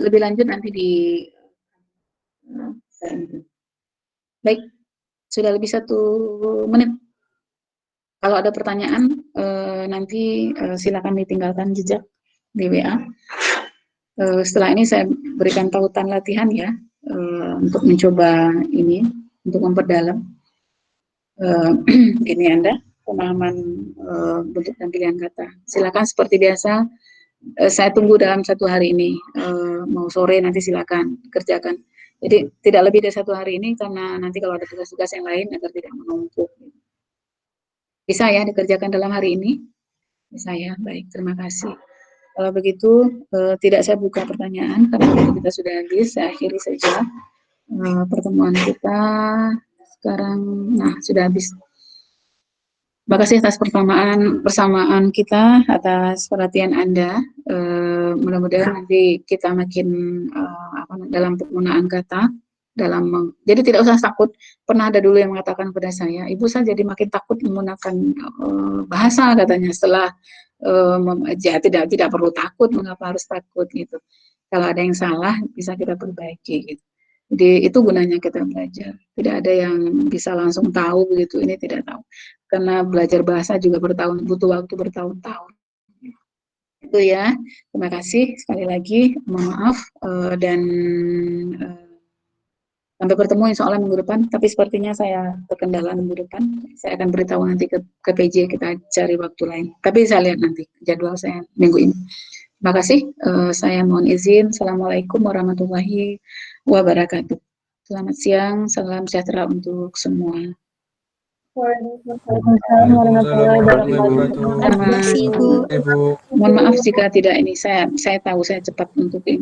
lebih lanjut nanti di baik, sudah lebih 1 menit. Kalau ada pertanyaan nanti silakan ditinggalkan jejak di WA. Setelah ini saya berikan tautan latihan ya untuk mencoba ini, untuk memperdalam ini Anda pemahaman bentuk dan pilihan kata. Silakan seperti biasa. Saya tunggu dalam 1 hari ini, mau sore nanti silakan kerjakan. Jadi tidak lebih dari 1 hari ini karena nanti kalau ada tugas-tugas yang lain agar tidak menumpuk. Bisa ya dikerjakan dalam hari ini? Bisa ya, baik, terima kasih. Kalau begitu tidak saya buka pertanyaan karena waktu kita sudah habis, saya akhiri saja pertemuan kita sekarang. Nah, sudah habis. Terima kasih atas persamaan kita, atas perhatian Anda. Mudah-mudahan nanti kita makin dalam penggunaan kata, jadi tidak usah takut. Pernah ada dulu yang mengatakan kepada saya, Ibu saya jadi makin takut menggunakan bahasa katanya. Setelah tidak perlu takut, mengapa harus takut gitu. Kalau ada yang salah bisa kita perbaiki gitu. Jadi itu gunanya kita belajar. Tidak ada yang bisa langsung tahu begitu, ini tidak tahu. Karena belajar bahasa juga butuh waktu bertahun-tahun. Itu ya. Terima kasih sekali lagi. Mohon maaf dan sampai bertemu insya Allah minggu depan. Tapi sepertinya saya terkendala minggu depan. Saya akan beritahu nanti ke PJ, kita cari waktu lain. Tapi saya lihat nanti jadwal saya minggu ini. Terima kasih. Saya mohon izin. Assalamualaikum warahmatullahi wabarakatuh. Selamat siang. Salam sejahtera untuk semua. Waalaikumsalam warahmatullahi wabarakatuh. Mohon maaf jika tidak ini saya tahu saya cepat untuk ini.